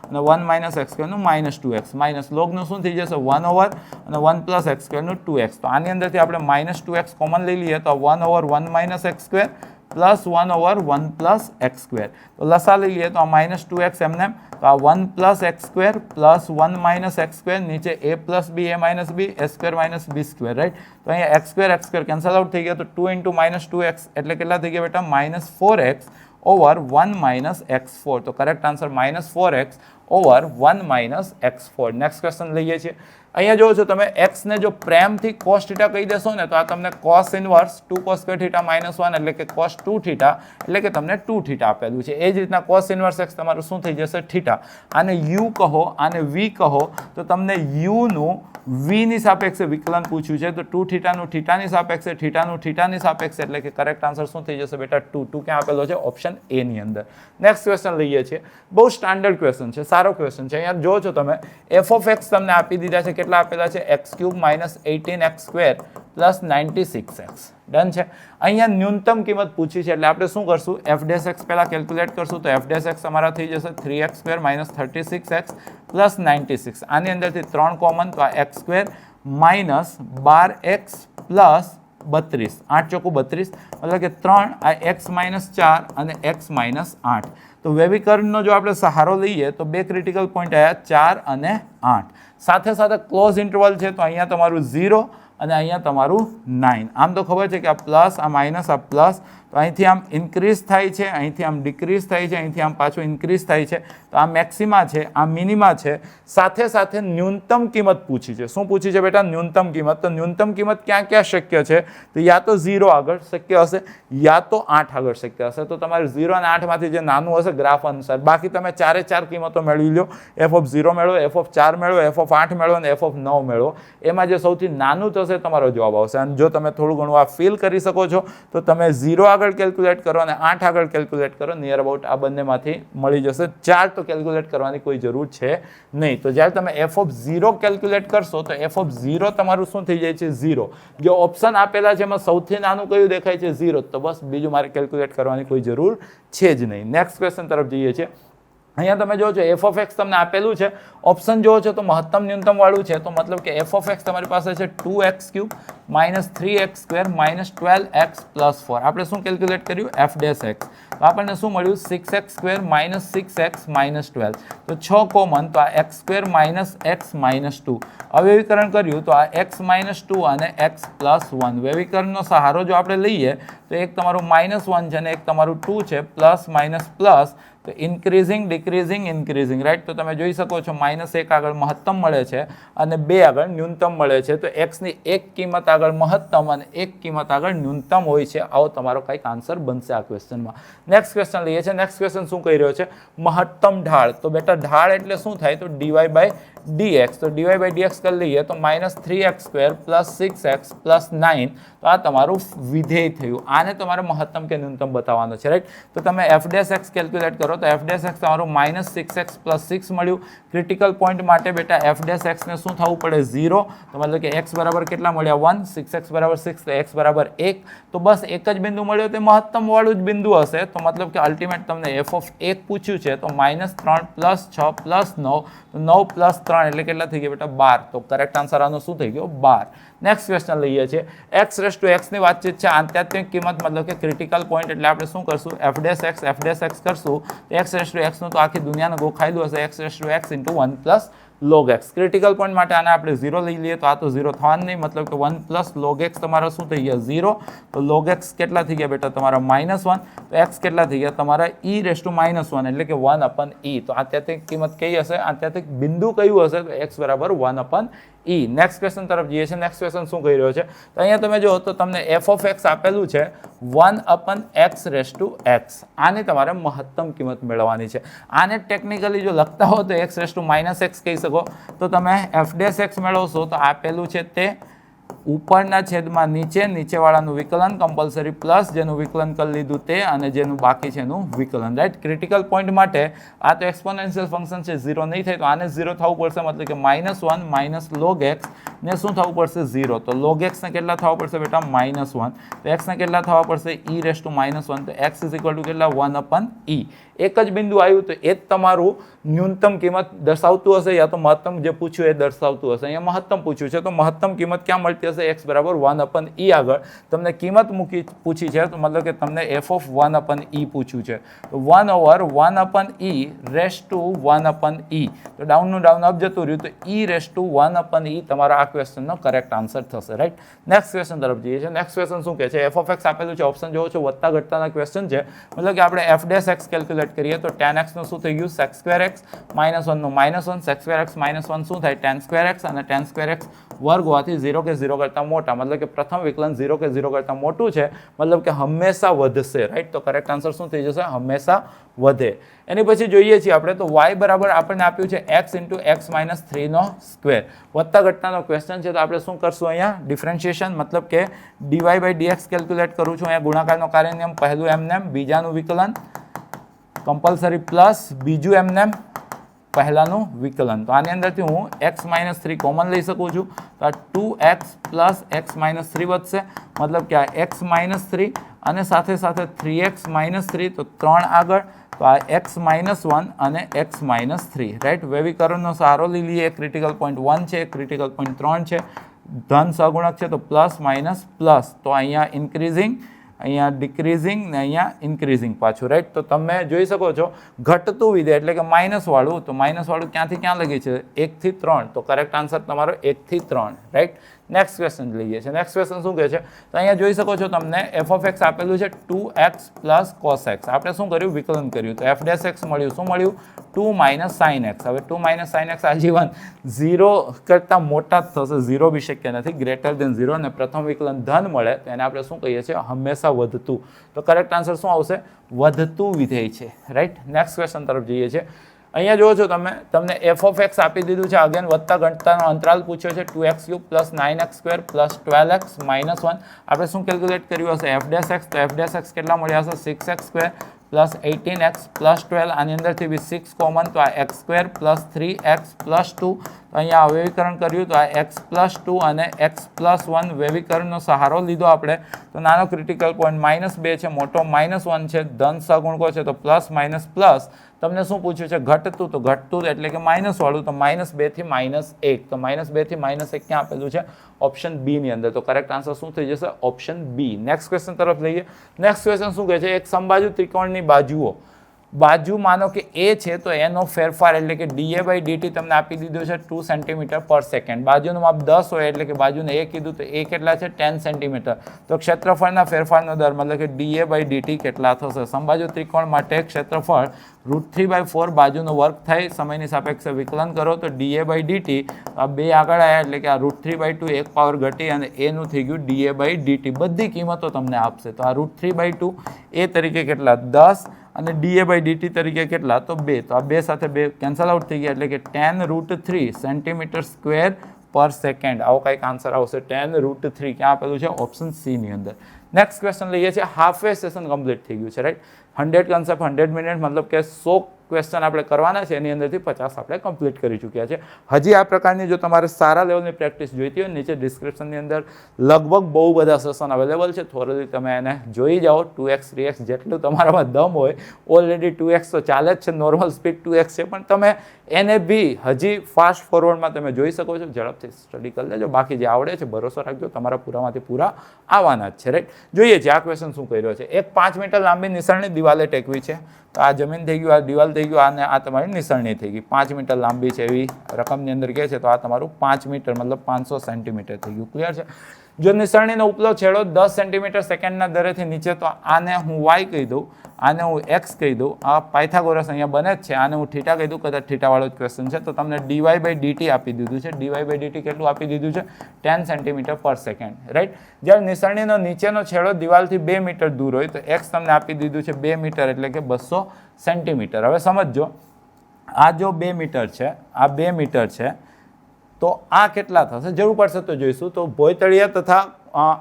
S1: અને 1 - x² નું -2x માઇનસ લોગનું શું થઈ જશે? 1 અને 1 + x² નું 2x. તો આની અંદરથી આપણે -2x કોમન લઈ લઈએ તો 1/1 - x² પ્લસ 1/1 + x². તો લસા લઈ લઈએ તો આ -2x એમને, તો આ 1 + x² પ્લસ 1 - x², નીચે a + b, a - b, a² - b². Right. તો અહીંયા x² કેન્સલ આઉટ થઈ ગયા. તો 2 × -2x એટલે કેટલા થઈ ગયા બેટા? -4x over 1 - x4. તો correct answer -4x over 1 - x4. Next question લઈએ છીએ. અહીંયા જોવો છો તમે x ને જો પ્રેમથી cos θ કહી દેશો ને તો આ તમને cos ઇનવર્સ 2 cos² θ -1 એટલે કે cos 2θ એટલે કે તમને 2θ આપેલું છે. એ જ રીતના cos ઇનવર્સ x તમારું શું થઈ જશે? θ. આને u કહો, આને v કહો. તો તમને u નું v ની સાપેક્ષે વિકલન પૂછ્યું છે. તો 2θ નું θ ની સાપેક્ષે, θ નું θ ની સાપેક્ષે એટલે કે કરેક્ટ આન્સર શું થઈ જશે બેટા? 2 ક્યાં આપેલો છે? ઓપ્શન a ની અંદર. નેક્સ્ટ ક્વેશ્ચન લઈએ છીએ. બહુ સ્ટાન્ડર્ડ ક્વેશ્ચન છે, સારો ક્વેશ્ચન છે. અહીંયા જો છો તમે f ઓફ x તમને આપી દીધા છે. કેટલા આપેલા છે? x³ - 18x² + 96x. ડન છે. અહીંયા ન્યૂનતમ કિંમત પૂછી છે એટલે આપણે શું કરશું? f' પહેલા કેલ્ક્યુલેટ કરશું. તો f' અમારા થઈ જશે 3x² - 36x + 96. આની અંદરથી 3 કોમન, તો આ x² - 12x + 32, 8 ચોકુ 32, મતલબ કે 3, આ x - 4 અને x - 8. તો વેવિકર્ણનો જો આપણે સહારો લઈએ તો બે ક્રિટિકલ પોઈન્ટ આવ્યા 4 અને 8. સાથે સાથે ક્લોઝ ઇન્ટરવલ છે તો અહીંયા તમારું 0 અને અહીંયા તમારું 9. આમ તો ખબર છે કે આ પ્લસ, આ માઇનસ, આ પ્લસ, તો અહીંથી આમ ઇન્ક્રીઝ થાય છે, અહીંથી આમ ડિક્રીઝ થાય છે, અહીંથી આમ પાછું ઇન્ક્રીઝ થાય છે. તો આ મેક્સિમા છે, આ મિનિમા છે. સાથે સાથે ન્યૂનતમ કિંમત પૂછી છે. શું પૂછી છે બેટા? ન્યૂનતમ કિંમત. તો ન્યૂનતમ કિંમત ક્યાં ક્યાં શક્ય છે? તો યા તો 0 આગળ શક્ય હશે, યા તો 8 આગળ શક્ય હશે. તો તમારે 0 અને 8 માંથી જે નાનું હશે ગ્રાફ અનુસાર, બાકી તમે 4 કિંમતો મેળવી લો. f ઓફ 0 મેળવો, f ઓફ 4 મેળવો, f ઓફ 8 મેળવો અને f ઓફ 9 મેળવો. એમાં જે સૌથી નાનું થશે હશે તમારો જવાબ આવશે. અને જો તમે થોડું ઘણું આ ફીલ કરી શકો છો તો તમે 0 આગળ કેલ્ક્યુલેટ કરો અને 8 આગળ કેલ્ક્યુલેટ કરો, નિયર અબાઉટ આ બંનેમાંથી મળી જશે. 4 તો કેલ્ક્યુલેટ કરવાની કોઈ જરૂર છે નહીં. તો જ્યારે તમે એફ ઓફ 0 કેલ્ક્યુલેટ કરશો તો એફ ઓફ 0 તમારું શું થઈ જાય છે? 0. જો ઓપ્શન આપેલા છે એમાં સૌથી નાનું કયું દેખાય છે? 0. તો બસ બીજું મારે કેલ્ક્યુલેટ કરવાની કોઈ જરૂર છે જ નહીં. નેક્સ્ટ ક્વેશ્ચન તરફ જઈએ છીએ. અહીંયા તમે જો છો એફ ઓફ એક્સ તમને આપેલું છે, ઓપ્શન જો છો તો મહત્તમ ન્યૂનતમ વાળું છે, તો મતલબ કે એફ ઓફ એક્સ તમારી પાસે છે 2x³ - 3x² - 12x + 4. આપણે શું કેલ્ક્યુલેટ કર્યું? F dash x. તો આપણને શું મળ્યું? 6x² - 6x - 12. તો 6 કોમન, તો આ x² - x - 2. અવેવીકરણ કર્યું તો આ x - 2 અને x + 1. વેવીકરણનો સહારો જો આપણે લઈએ તો એક તમારું -1 છે અને એક તમારું 2 છે, પ્લસ માઇનસ પ્લસ, તો ઇન્ક્રીઝિંગ ડિક્રીઝિંગ ઇન્ક્રીઝિંગ, રાઈટ. તો તમે જોઈ શકો છો -1 આગળ મહત્તમ મળે છે અને 2 આગળ ન્યૂનતમ મળે છે. તો x ની એક કિંમત આગળ મહત્તમ અને એક કિંમત આગળ ન્યૂનતમ હોય છે. આવો તમારો કંઈક આન્સર બનશે આ ક્વેશ્ચનમાં. નેક્સ્ટ ક્વેશ્ચન લઈએ છીએ. નેક્સ્ટ ક્વેશ્ચન શું કહી રહ્યો છે? મહત્તમ ઢાળ. તો બેટા ઢાળ એટલે શું થાય? તો dy/dx. તો dy/dx કરી લઈએ તો -3x² + 6x + 9. તો આ તમારું વિધેય થયું. આને તમારે મહત્તમ કે ન્યૂનતમ બતાવવાનો છે, રાઈટ. તો તમે f ડેશ x કેલ્ક્યુલેટ કરો તો f ડેશ x તમારું -6x + 6 મળ્યું. ક્રિટિકલ પોઈન્ટ માટે બેટા f ડેશ x ને શું થવું પડે? 0. તો મતલબ કે x બરાબર કેટલા મળ્યા? 1. 6x = 6, તો x બરાબર 1. તો બસ એક જ બિંદુ મળ્યો, તે મહત્તમ વાળું જ બિંદુ હશે. તો મતલબ કે અલ્ટિમેટ તમને f ઓફ 1 પૂછ્યું છે, તો -3 + 6 + 9, તો 9 + 3 એટલે કેટલા થઈ ગયા બેટા? 12. તો કરેક્ટ આન્સર આનો શું થઈ ગયો? 12. નેક્સ્ટ ક્વેશ્ચન લઈએ છીએ. x ની વાતચીત છે, આત્યંતિક કિંમત મતલબ કે ક્રિટિકલ પોઈન્ટ, એટલે આપણે શું કરશું? f ડેશ x કરશું તો x નું તો આખી દુનિયાને ગોખાયેલું હશે, x × 1 + log x. Critical point માટે આને આપણે 0 લઈ લઈએ તો આ તો 0 થવાનું નહીં, મતલબ કે 1 + log x તમારા શું થઈ ગયા? 0. તો log x કેટલા થઈ ગયા બેટા? તમારા -1. તો x કેટલા થઈ ગયા? તમારા e ⁻−1 એટલે કે 1/e. તો આત્યંતિક કિંમત કઈ હશે? આત્યંતિક બિંદુ કયું હશે? તો x બરાબર 1/e. નેક્સ્ટ ક્વેશ્ચન તરફ જઈએ છીએ. નેક્સ્ટ ક્વેશ્ચન શું કહી રહ્યો છે? તો અહીંયા તમે જો તો તમને f ઓફ x આપેલું છે 1/x. આની તમારે મહત્તમ કિંમત મેળવવાની છે. આને ટેકનિકલી જો લખતા હો તો x -x કહી શકો. તો તમે f ડેશ x મેળવશો તો આપેલું છે તે ઉપરના છેદમાં નીચેવાળાનું વિકલન કમ્પલસરી, પ્લસ જેનું વિકલન કરી લીધું તે અને જેનું બાકી છે એનું વિકલન, રાઈટ. ક્રિટિકલ પોઈન્ટ માટે આ તો એક્સપોનેન્શિયલ ફંક્શન છે, 0 નહીં થાય, તો આને 0 થવું પડશે, મતલબ કે -1 - log x ને શું થવું પડશે? 0. તો log x ને કેટલા થવા પડશે બેટા? -1. તો x ને કેટલા થવા પડશે? e ⁻−1. તો x = કેટલા? 1/e. એક જ બિંદુ આવ્યું તો એ જ તમારું ન્યૂનતમ કિંમત દર્શાવતું હશે, યા તો મહત્તમ જે પૂછ્યું એ દર્શાવતું હશે. અહીંયા મહત્તમ પૂછ્યું છે તો મહત્તમ કિંમત ક્યાં મળતી હશે? x બરાબર 1/e આગળ તમને કિંમત પૂછી છે, તો મતલબ કે તમને f ઓફ 1/e પૂછ્યું છે, તો 1/1/e ⁻ 1/e. તો ડાઉનનું ડાઉન અપ જતું રહ્યું, તો e ⁻1/e તમારો આ ક્વેશ્ચનનો કરેક્ટ આન્સર થશે, રાઈટ. નેક્સ્ટ ક્વેશ્ચન તરફ જઈએ છીએ. નેક્સ્ટ ક્વેશ્ચન શું કહે છે? f ઓફ x આપેલું છે, ઓપ્શન જોવો છો વધતા ઘટતાના ક્વેશ્ચન છે, મતલબ કે આપણે f ડેશ x કેલ્ક્યુલેટ કરીએ તો tan x નું શું થઈ ગયું? sec²x -1 નું -1, sec²x -1 શું થાય? tan²x અને tan²x વર્ગ હોવાથી 0 કે 0 કરતાં મોટા, મતલબ કે પ્રથમ વિકલન 0 કે 0 કરતાં મોટું છે, મતલબ કે હંમેશા વધશે, રાઈટ. તો કરેક્ટ આન્સર શું થઈ જશે? હંમેશા વધે. એની પછી જોઈએ છીએ આપણે તો y બરાબર આપણને આપ્યું છે x × x - 3² વધતા ઘટતાનો ક્વેશ્ચન છે, તો આપણે શું કરશું? અહીંયા ડિફરન્શિએશન, મતલબ કે dy/dx કેલ્ક્યુલેટ કરું છું. અહીંયા ગુણાકારનો કાર્ય નિયમ, પહેલું એમનેમ, બીજાનું વિકલન કમ્પલસરી, પ્લસ બીજું એમનેમ, પહેલાનું વિકલન. તો આની અંદરથી હું x - 3 કોમન લઈ શકું છું, તો આ 2x + x - 3 વધશે, મતલબ કે આ x - 3 અને સાથે 3x - 3, તો 3 આગળ, તો આ x - 1 અને x - 3, રાઈટ. વેવીકરણનો સહારો લઈ લઈએ. ક્રિટિકલ પોઈન્ટ 1 છે, ક્રિટિકલ પોઈન્ટ 3 છે, ધન સહગુણક છે, તો પ્લસ માઇનસ પ્લસ, તો અહીંયા ઇન્ક્રીઝિંગ, અહીંયા ડિક્રીઝિંગ ને અહીંયા ઇન્ક્રીઝિંગ પાછું, રાઈટ. તો તમે જોઈ શકો છો ઘટતું વિધેય એટલે કે -વાળું, તો -વાળું ક્યાંથી ક્યાં લખી છે? 1 થી 3. તો કરેક્ટ આન્સર તમારો 1 થી 3, રાઈટ. નેક્સ્ટ ક્વેશ્ચન લઈએ છીએ. નેક્સ્ટ ક્વેશ્ચન શું કહે છે? તો અહીંયા જોઈ શકો છો તમને f ઓફ x આપેલું છે 2x + cos x. આપણે શું કર્યું? વિકલન કર્યું. તો f ડેશ x મળ્યું, શું મળ્યું? 2 - sin x. હવે 2 - sin x આજીવન 0 કરતાં મોટા જ થશે, 0 બી શક્ય નથી, ગ્રેટર દેન 0, અને પ્રથમ વિકલન ધન મળે તો એને આપણે શું કહીએ છીએ? હંમેશા વધતું. તો કરેક્ટ આન્સર શું આવશે? વધતું વિધેય છે, રાઈટ. નેક્સ્ટ ક્વેશ્ચન તરફ જઈએ છીએ. અહીંયા જુઓ છો તમે, તમને એફ ઓફ એક્સ આપી દીધું છે, અગેન વધતા ઘટતાનો અંતરાલ પૂછ્યો છે 2x³ plus 9x² plus 12x minus 1. આપણે શું કેલ્ક્યુલેટ કર્યું હશે એફ ડેશ એક્સ, તો એફ ડેશ એક્સ કેટલા મળ્યા હશે 6x² પ્લસ 18x પ્લસ 12, આની અંદરથી બી 6 કોમન, તો આ x² પ્લસ 3x પ્લસ 2. તો અહીંયા વેવીકરણ કર્યું તો આ x પ્લસ 2 અને x પ્લસ 1 વેવીકરણનો સહારો લીધો આપણે. તો નાનો ક્રિટિકલ પોઈન્ટ -2 છે, મોટો -1 છે, ધન સહગુણકો છે તો પ્લસ માઇનસ પ્લસ. તમને શું પૂછ્યું છે ઘટતું, તો ઘટતું એટલે કે માઇનસ વાળું, તો -2 થી -1, તો -2 થી -1 ક્યાં આપેલું છે ઓપ્શન બી ની અંદર. તો કરેક્ટ આન્સર શું થઈ જશે ઓપ્શન બી. નેક્સ્ટ ક્વેશ્ચન તરફ લઈએ. નેક્સ્ટ ક્વેશ્ચન શું કહે છે, એક સમબાજુ ત્રિકોણની બાજુ માનો કે એ છે તો એનો ફેરફાર એટલે કે dA/dt તમને આપી દીધું છે 2 સેન્ટીમીટર પર સેકન્ડ. બાજુનું માપ 10 હોય એટલે કે બાજુને એ કીધું તો એ કેટલા છે 10 સેન્ટીમીટર. તો ક્ષેત્રફળના ફેરફારનો દર મતલબ કે dA/dt કેટલા થશે. સમબાજુ ત્રિકોણ માટે ક્ષેત્રફળ √3/4 બાજુનો વર્ગ થાય, સમયની સાપેક્ષે વિકલન કરો તો dA/dt આ 2 આગળ આવ્યા એટલે કે આ √3/2 એક પાવર ઘટી અને એનું થઈ ગયું dA/dt. બધી કિંમતો તમને આપશે. તો આ √3/2 એ તરીકે કેટલા 10 અને dA/dt તરીકે કેટલા તો 2. તો આ 2 સાથે 2 કેન્સલ આઉટ થઈ ગયા એટલે કે 10√3 સેન્ટીમીટર સ્ક્વેર પર સેકન્ડ. આવો કંઈક આન્સર આવશે 10√3. ક્યાં આપેલું છે ઓપ્શન સી ની અંદર. નેક્સ્ટ ક્વેશ્ચન લઈએ છીએ. હાફ વે સેશન કમ્પ્લીટ થઈ ગયું છે રાઈટ. 100 કન્સેપ્ટ 100 મિનિટ મતલબ કે 100 ક્વેશ્ચન આપણે કરવાના છે, એની અંદરથી 50 આપણે કમ્પ્લીટ કરી ચૂક્યા છે. હજી આ પ્રકારની જો તમારે સારા લેવલની પ્રેક્ટિસ જોઈતી હોય, નીચે ડિસ્ક્રિપ્શનની અંદર લગભગ બહુ બધા સેશન અવેલેબલ છે. થોડી તમે એને જોઈ જાઓ. 2x 3x જેટલું તમારામાં દમ હોય, ઓલરેડી 2x તો ચાલે જ છે, નોર્મલ સ્પીડ 2x છે, પણ તમે એને બી હજી ફાસ્ટ ફોરવર્ડમાં તમે જોઈ શકો છો. ઝડપથી સ્ટડી કરી લેજો. બાકી જે આવડે છે ભરોસો રાખજો, તમારા પૂરામાંથી પૂરા આવવાના જ છે રાઈટ. જોઈએ છે આ ક્વેશ્ચન શું કર્યો છે. એક 5 મીટર લાંબી નિસરણી દિવાલે ટેકવી છે. તો આ જમીન થઈ ગયું, આ દિવાલ થઈ ગયું, અને આ તમારી નિસરણી થઈ ગઈ. 5 મીટર લાંબી છે એવી રકમની અંદર કહે છે, તો આ તમારું 5 મીટર મતલબ 500 સેન્ટીમીટર થઈ ગયું. ક્લિયર છે. જો નિસરણીનો ઉપલો છેડો 10 સેન્ટીમીટર સેકન્ડના દરેથી નીચે, તો આને હું y કહી દઉં, આને હું x કહી દઉં. આ પાયથાગોરસ અહીંયા બને જ છે. આને હું થીટા કહી દઉં, કદાચ થીટાવાળો જ ક્વેશ્ચન છે. તો તમને dy/dt આપી દીધું છે. dy/dt કેટલું આપી દીધું છે 10 સેન્ટીમીટર પર સેકન્ડ રાઈટ. જ્યારે નિસરણીનો નીચેનો છેડો દિવાલથી 2 મીટર દૂર હોય તો x તમને આપી દીધું છે 2 મીટર એટલે કે 200 સેન્ટીમીટર. હવે સમજો, આ જો 2 મીટર છે, આ 2 મીટર છે, તો આ કેટલા થશે જરૂર પડશે તો જોઈશું. તો ભોયતળિયા તથા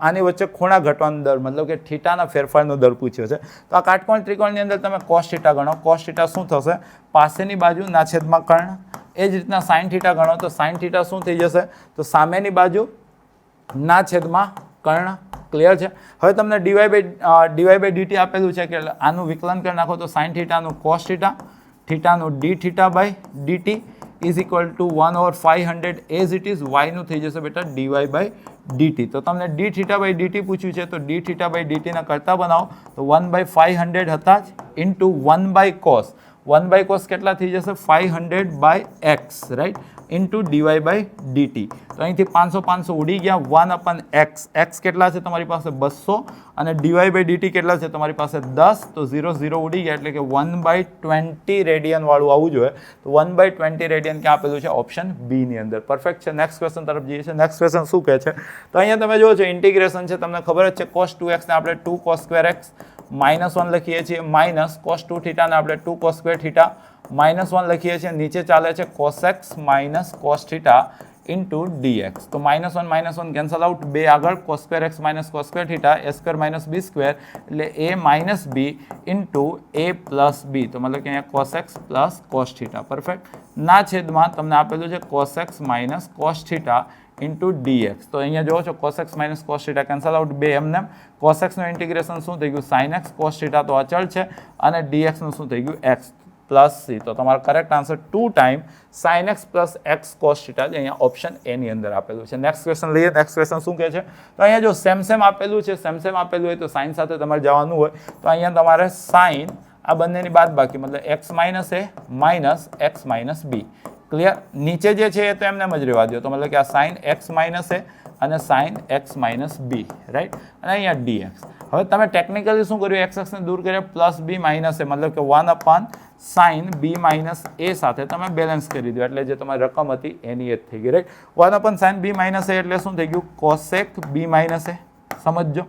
S1: આની વચ્ચે ખૂણા ઘટવાનો દર મતલબ કે થીટાના ફેરફારનો દર પૂછ્યો છે. તો આ કાટકોણ ત્રિકોણની અંદર તમે cos થીટા ગણો. cos થીટા શું થશે પાસેની બાજુ ના છેદમાં કર્ણ. એ જ રીતના sin થીટા ગણો તો sin થીટા શું થઈ જશે તો સામેની બાજુ ના છેદમાં કર્ણ. ક્લિયર છે. હવે તમને dy/dt આપેલું છે કે આનું વિકલન કરી નાખો તો sin થીટાનું cos થીટા, થીટાનું dθ/dt is equal to 1/500 as it is. વાયનું થઈ જશે બેટા dy/dt. તો તમને dθ/dt પૂછ્યું છે તો dθ/dt ના કરતા બનાવો તો 1/500 હતા જ ઇન્ટુ 1/cos. 1/cos કેટલા થઈ જશે 500/x રાઈટ ઇન્ટુ dy/dt. તો અહીંથી 500 ઉડી ગયા. 1/x. x કેટલા છે તમારી પાસે 200 અને dy/dt કેટલા છે તમારી પાસે 10. તો 0 0 ઉડી ગયા એટલે કે 1/20 રેડિયન વાળું આવવું જોઈએ. તો 1/20 રેડિયન ક્યાં આપેલું છે ઓપ્શન બી ની અંદર. પરફેક્ટ છે. નેક્સ્ટ ક્વેશ્ચન તરફ જઈએ છીએ. નેક્સ્ટ ક્વેશ્ચન શું કહે છે તો અહીંયા તમે જુઓ છો ઇન્ટિગ્રેશન છે. તમને ખબર જ છે cos 2x ને આપણે 2 cos2x -1 લખીએ છીએ, માઇનસ cos 2 થીટા ને આપણે 2 cos2 થીટા -1 લખીએ છીએ. નીચે ચાલે છે cos x minus cos theta into dx. તો -1 કેન્સલ આઉટ, 2 આગળ cos2x minus cos2 theta a² minus b² એટલે a minus b into a plus b. તો મતલબ કે અહીંયા cos x plus cos theta. Perfect. ના છેદમાં તમને આપેલું છે cos x minus cos theta into dx. તો અહીંયા જોવો છો cos x minus cos theta cancel out, 2 એમને. cos x નું ઇન્ટિગ્રેશન શું થઈ ગયું sin x. cos થીટા તો અચળ છે અને dx નું શું થઈ ગયું x પ્લસ c. તો તમારો correct answer 2 time sin x plus x cos theta અહીંયા ઓપ્શન એ ની અંદર આપેલું છે. નેક્સ્ટ ક્વેશ્ચન લઈએ. નેક્સ્ટ ક્વેશ્ચન શું કહે છે તો અહીંયા જો સેમ આપેલું છે, સેમ આપેલું હોય તો સાઇન સાથે તમારે જવાનું હોય. તો અહીંયા તમારે સાઇન આ બંનેની બાદ બાકી મતલબ x minus a minus x minus b. Clear. નીચે જે છે એ તો એમને જ રહેવા દો. તો મતલબ કે આ સાઇન x માઇનસ a અને sine x minus b right. અને અહીંયા dx. હવે તમે ટેકનિકલી શું કર્યું x ને દૂર કર્યા પ્લસ b માઇનસ a મતલબ કે 1/sin b માઇનસ a સાથે તમે બેલેન્સ કરી દો એટલે જે તમારી રકમ હતી એની જ થઈ ગઈ right. 1/sin b minus a એટલે શું થઈ ગયું cosec b માઇનસ a. સમજજો.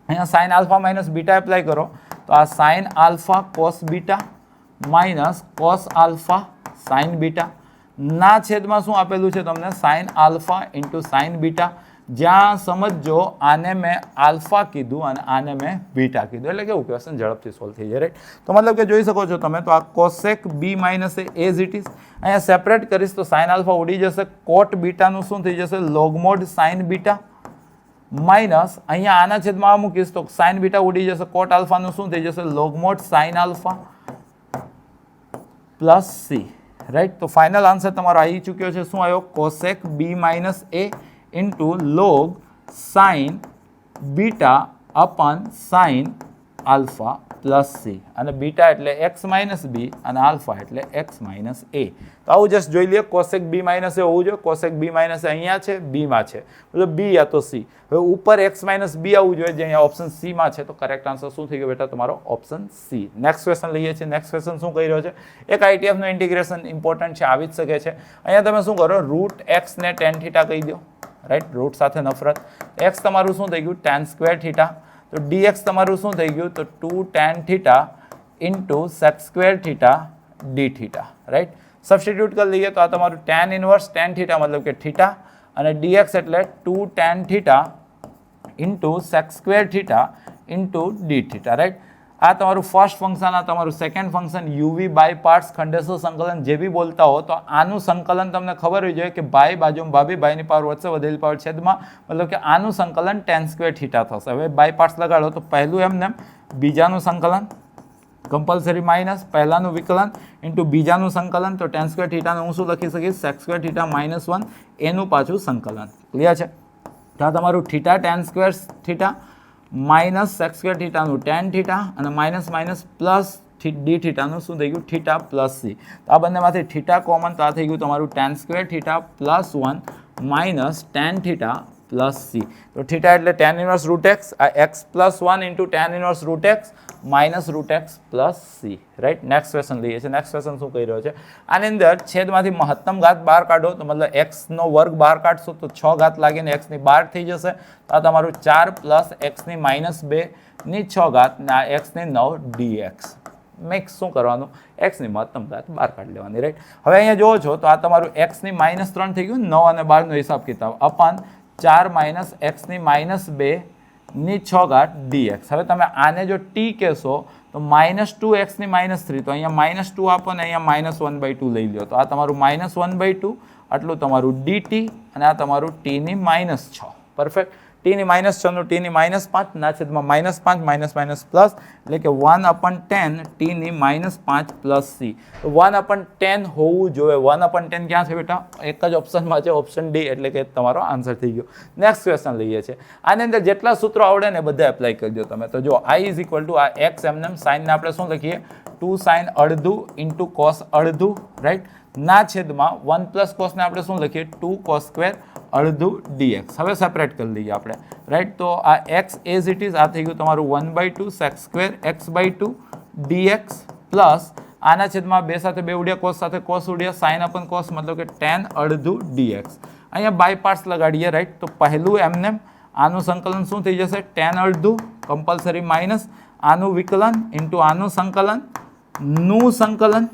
S1: અહીંયા sin alpha minus beta apply કરો તો આ sin alpha cos beta minus cos alpha sign beta ના છેદમાં શું આપેલું છે તમને sine alpha into sign beta જ્યાં સમજો આને મેં આલ્ફા કીધું અને આને મેં બીટા કીધું એટલે કેવું ક્વેશ્ચન ઝડપથી સોલ્વ થઈ જાય રાઈટ તો મતલબ કે જોઈ શકો છો તમે તો આ cosec B minus a as it is અહીંયા સેપરેટ કરીશ તો સાઇન આલ્ફા ઉડી જશે કોટ બીટાનું શું થઈ જશે લોગમોડ સાઇન બીટા માઇનસ અહીંયા આના છેદમાં આ મૂકીશ તો સાઇન બીટા ઉડી જશે કોટ આલ્ફાનું શું થઈ જશે log mod sine alpha plus C right તો ફાઇનલ આન્સર તમારો આવી ચૂક્યો છે શું આવ્યો cosec B minus A into log sine beta upon sine alpha plus C અને બીટા એટલે એક્સ માઇનસ બી અને આલ્ફા એટલે એક્સ માઇનસ એ તો આવું જસ્ટ જોઈ લઈએ કોસેક બી માઇનસ એ હોવું જોઈએ કોસેક બી માઇનસ અહીંયા છે બીમાં છે મતલબ બી યા તો સી હવે ઉપર એક્સ માઇનસ બી આવવું જોઈએ જે અહીંયા ઓપ્શન સીમાં છે તો કરેક્ટ આન્સર શું થઈ ગયો બેટા તમારો ઓપ્શન સી નેક્સ્ટ ક્વેશ્ચન લઈએ છીએ નેક્સ્ટ ક્વેશ્ચન શું કહી રહ્યો છે એક આઈટીએફનું ઇન્ટિગ્રેશન ઇમ્પોર્ટન્ટ છે આવી જ શકે છે અહીંયા તમે શું કરો રૂટ એક્સ ને ટેન થીટા કહી દો રાઈટ રૂટ સાથે નફરત એક્સ તમારું શું થઈ ગયું ટેન સ્ક્વેર થીટા તો dx તમારું શું થઈ ગયું તો 2 tan theta into sec square theta d theta right substitute કરી લઈએ તો આ તમારું tan ઇનવર્સ tan થીટા મતલબ કે થીટા અને dx એટલે 2 tan theta into sec square theta into D theta right આ તમારું ફર્સ્ટ ફંક્શન આ તમારું second function UV by parts ખંડેશો સંકલન જે બી બોલતા હો તો આનું સંકલન તમને ખબર હોવી જોઈએ કે બાય બાજુમાં ભાભી બાયની પાવર વધશે વધેલી પાવર છેદમાં મતલબ કે આનું સંકલન ટેન સ્ક્વેર થીટા થશે હવે બાય પાર્ટ્સ લગાડો તો પહેલું એમને બીજાનું સંકલન કમ્પલસરી માઇનસ પહેલાનું વિકલન ઇન્ટુ બીજાનું સંકલન તો ટેન સ્ક્વેર થીટાનું હું શું લખી શકીશ સેક સ્ક્વેર થીટા -1 એનું પાછું સંકલન ક્લિયર છે તો આ તમારું theta tan square theta minus sec square થીટાનું ટેન થીટા અને માઇનસ માઇનસ પ્લસ ડી થીટાનું શું થઈ ગયું થીટા પ્લસ સી તો આ બંનેમાંથી થીટા કોમન તો આ થઈ ગયું તમારું ten square theta +1 minus ten theta plus C તો થીટા એટલે ટેન ઇનવર્સ રૂટ એક્સ આ x +1 into tan inverse root x minus root x plus C right next question લઈએ છીએ નેક્સ્ટ ક્વેશ્ચન શું કહી રહ્યો છે આની અંદર છેદમાંથી મહત્તમ ઘાત બહાર કાઢો તો મતલબ એક્સનો વર્ગ બહાર કાઢશો તો 6 ઘાત લાગીને એક્સની 12 થઈ જશે તો આ તમારું 4 પ્લસ એક્સની -2 ની 6 ઘાત ને આ એક્સની 9 dx મેક્સ શું કરવાનું એક્સની મહત્તમ ઘાત બહાર કાઢી લેવાની રાઈટ હવે અહીંયા જોવો છો તો આ તમારું એક્સની -3 થઈ ગયું 9 અને 12 નો હિસાબ કિતાબ અપન 4 માઇનસ એક્સની -2 ની 6 ઘાત dx હવે તમે આને જો t કહેશો તો -2 એક્સની -3 તો અહીંયા -2 આપો ને અહીંયા -1/2 લઈ લો તો આ તમારું -1/2 આટલું તમારું dt અને આ તમારું t ની -6 પરફેક્ટ t ની -6 નું t ની -5 ના છેદમાં -5 માઇનસ પ્લસ એટલે કે 1/10 t ની -5 પ્લસ c તો 1/10 હોવું જોઈએ 1/10 ક્યાં છે બેટા એક જ ઓપ્શનમાં છે ઓપ્શન ડી એટલે કે તમારો આન્સર થઈ ગયો નેક્સ્ટ ક્વેશ્ચન લઈએ છીએ આની અંદર જેટલા સૂત્રો આવડે ને બધા એપ્લાય કરી દો તમે તો જો i = આ x એમનેમ સાઇનને આપણે શું લખીએ 2 sin અડધું ઇન્ટુ કોસ અડધું રાઈટ ના છેદમાં 1 પ્લસ કોસને આપણે શું લખીએ 2 cos સ્ક્વેર અડધું dx હવે સેપરેટ કરી લઈએ આપણે રાઈટ તો આ x એઝ ઇટ ઇઝ આ થઈ ગયું તમારું 1/2 sec square x/2 dx plus આના છેદમાં 2 સાથે 2 ઉડ્યા કોસ સાથે કોસ ઉડ્યા sin અપન કોસ મતલબ કે tan અડધું dx અહીંયા બાય પાર્ટ્સ લગાડીએ રાઈટ તો પહેલું એમને આનું સંકલન શું થઈ જશે tan અડધું કમ્પલસરી માઇનસ આનું વિકલન ઇન્ટુ આનું સંકલન નું સંકલન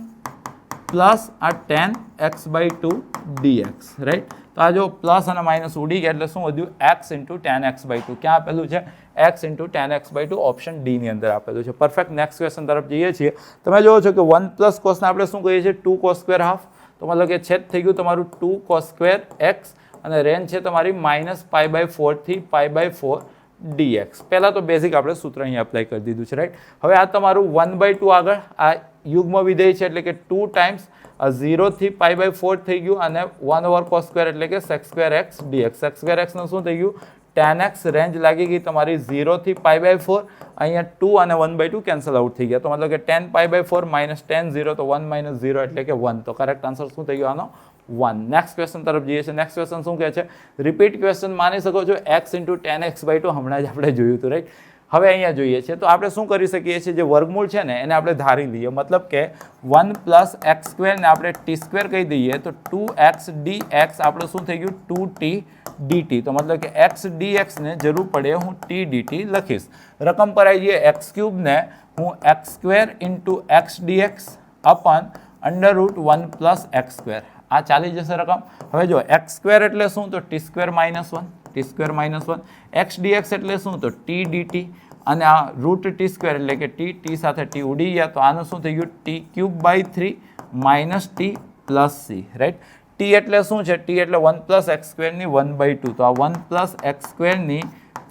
S1: પ્લસ આ tan x/2 dx રાઈટ તો આ જો પ્લસ અને માઇનસ ઉડી ગયા એટલે શું વધ્યું x ઇન્ટુ tan x/2 ક્યાં આપેલું છે x into tan x/2 option D ની અંદર આપેલું છે પરફેક્ટ નેક્સ્ટ ક્વેશ્ચન તરફ જઈએ છીએ તમે જોવો છો કે 1 પ્લસ કોસને આપણે શું કહીએ છીએ 2 cos સ્ક્વેર હાફ તો મતલબ કે છેદ થઈ ગયું તમારું 2 cos સ્ક્વેર x અને રેન્જ છે તમારી -π/4 થી π/4 dx પહેલાં તો બેઝિક આપણે સૂત્ર અહીં એપ્લાય કરી દીધું છે રાઈટ હવે આ તમારું 1/2 આગળ આ યુગ્મ વિધેય છે એટલે કે 2 ટાઈમ્સ 0 થી π/4 થઈ ગયું અને 1/cos સ્ક્વેર એટલે કે sec square x dx sec square x નું શું થઈ ગયું tan x રેન્જ લાગી ગઈ તમારી 0 થી π/4 અહીંયા 2 અને 1/2 કેન્સલ આઉટ થઈ ગયા તો મતલબ કે tan π/4 - tan 0 તો 1 - 0 એટલે કે 1 તો કરેક્ટ આન્સર શું થઈ ગયો આનો 1 નેક્સ્ટ ક્વેશ્ચન તરફ જઈએ છીએ નેક્સ્ટ ક્વેશ્ચન શું કહે છે રિપીટ ક્વેશ્ચન માની શકો છો x ઇન્ટુ tan x/2 હમણાં જ આપણે જોયું હતું રાઈટ હવે અહીંયા જોઈએ છે તો આપણે શું કરી શકીએ છીએ જે વર્ગમૂળ છે ને એને આપણે ધારી લઈએ મતલબ કે 1 પ્લસ એક્સ સ્ક્વેર ને આપણે ટી સ્ક્વેર કહી દઈએ તો 2x dx આપણે શું થઈ ગયું 2t dt તો મતલબ કે x dx ને જરૂર પડે હું t dt લખીશ રકમ પર આવી જઈએ x ક્યુબ ને હું x square into x dx અપન √1 plus x square. આ ચાલી જશે રકમ. હવે જો એક્સ સ્ક્વેર એટલે શું? તો t square minus 1, t square minus 1. X dx એટલે શું? તો ટી ડીટી. અને આ રૂટ ટી સ્ક્વેર એટલે કે ટી સાથે ટી ઉડી ગયા, તો આનું શું થઈ ગયું? T cube by 3 minus t plus C, right. T એટલે શું છે? ટી એટલે 1 પ્લસ એક્સ સ્ક્વેરની 1/2. તો આ 1 પ્લસ એક્સ સ્ક્વેરની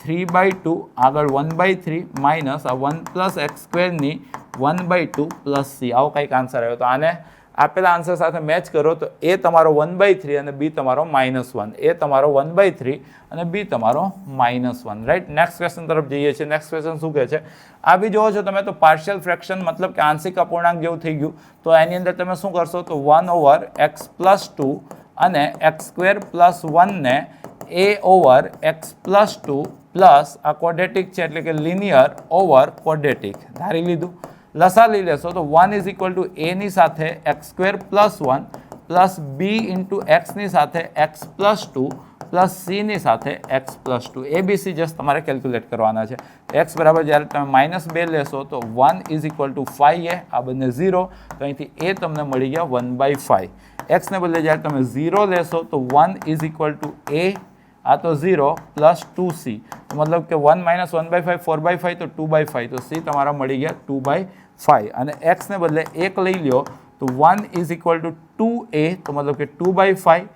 S1: 3/2 આગળ 1/3 માઇનસ આ 1 પ્લસ એક્સ સ્ક્વેરની 1/2 પ્લસ સી. આવો કંઈક આન્સર આવ્યો. તો આને આપેલા આન્સર સાથે મેચ કરો તો એ તમારો 1/3 અને બી તમારો -1. એ તમારો 1/3 અને બી તમારો -1, રાઈટ. નેક્સ્ટ ક્વેશ્ચન તરફ જઈએ છીએ. નેક્સ્ટ ક્વેશ્ચન શું કહે છે? આ બી જોવો છો તમે તો પાર્શિયલ ફ્રેક્શન મતલબ કે આંશિક અપૂર્ણાંક જેવું થઈ ગયું. તો એની અંદર તમે શું કરશો? તો 1/x + 2 અને x² + 1 ને a/x + 2 પ્લસ આ ક્વોડ્રેટિક છે એટલે કે લિનિયર ઓવર ક્વોડ્રેટિક ધારી લીધું. લસા લઈ લેશો તો 1 = a ની સાથે x² + 1 પ્લસ b × x ની સાથે x + 2 પ્લસ c ની સાથે x + 2. ABC જસ્ટ તમારે કેલ્ક્યુલેટ કરવાના છે. x બરાબર જ્યારે તમે -2 લેશો તો 1 = 5a, આ બંને 0, તો અહીંથી a તમને મળી ગયા 1/5. x ને બદલે જ્યારે તમે 0 લેશો તો 1 = a, આ તો 0 પ્લસ 2c, મતલબ કે 1 - 1/5 4/5, તો 2/5, તો c તમારા મળી ગયા 2/5. અને x ને બદલે 1 લઈ લ્યો તો 1 = 2a, તો મતલબ કે 2/5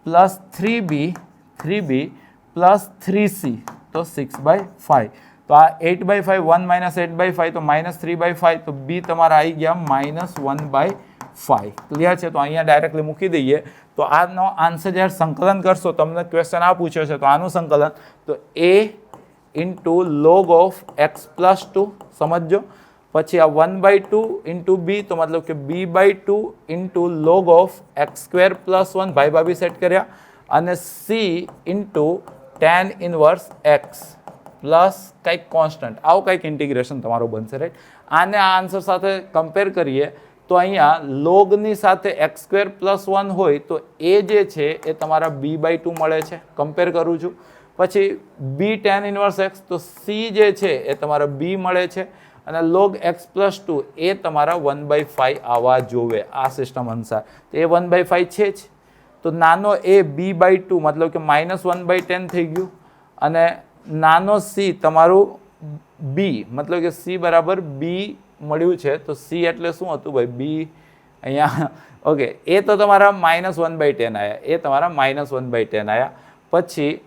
S1: પ્લસ 3b પ્લસ 3c, તો 6/5. તો આ 8/5, 1 - 8/5 તો -3/5, તો b તમારા આવી ગયા -1/5. ક્લિયર છે? તો અહીંયા ડાયરેક્ટલી મૂકી દઈએ. તો આનો આન્સર જ્યારે સંકલન કરશો, તમને ક્વેશ્ચન આ પૂછ્યો છે, તો આનું સંકલન તો a × log of x + 2 સમજો. પછી આ 1/2 × b, તો મતલબ કે b/2 × log of x² + 1 ભાઈ ભાભી સેટ કર્યા. અને c × tan inverse x plus કંઈક કોન્સ્ટન્ટ, આવું કંઈક ઇન્ટિગ્રેશન તમારું બનશે, રાઈટ. આને આ આન્સર સાથે કમ્પેર કરીએ તો અહીંયા લોગની સાથે x² + 1 હોય તો એ જે છે એ તમારા b/2 મળે છે. કમ્પેર કરું છું. પછી b tan inverse x, તો c જે છે એ તમારા b મળે છે. અને log x + 2 એ તમારા 1/5 આવવા જોવે આ સિસ્ટમ અનુસાર. તો એ 1/5 છે જ. તો નાનો a b/2 મતલબ કે -1/10 થઈ ગયું. અને નાનો c તમારું b મતલબ કે c બરાબર b મળ્યું છે. તો c એટલે શું હતું ભાઈ? b અહીંયા ઓકે. એ તો તમારા -1/10 આવ્યા, એ તમારા -1/10 આવ્યા. પછી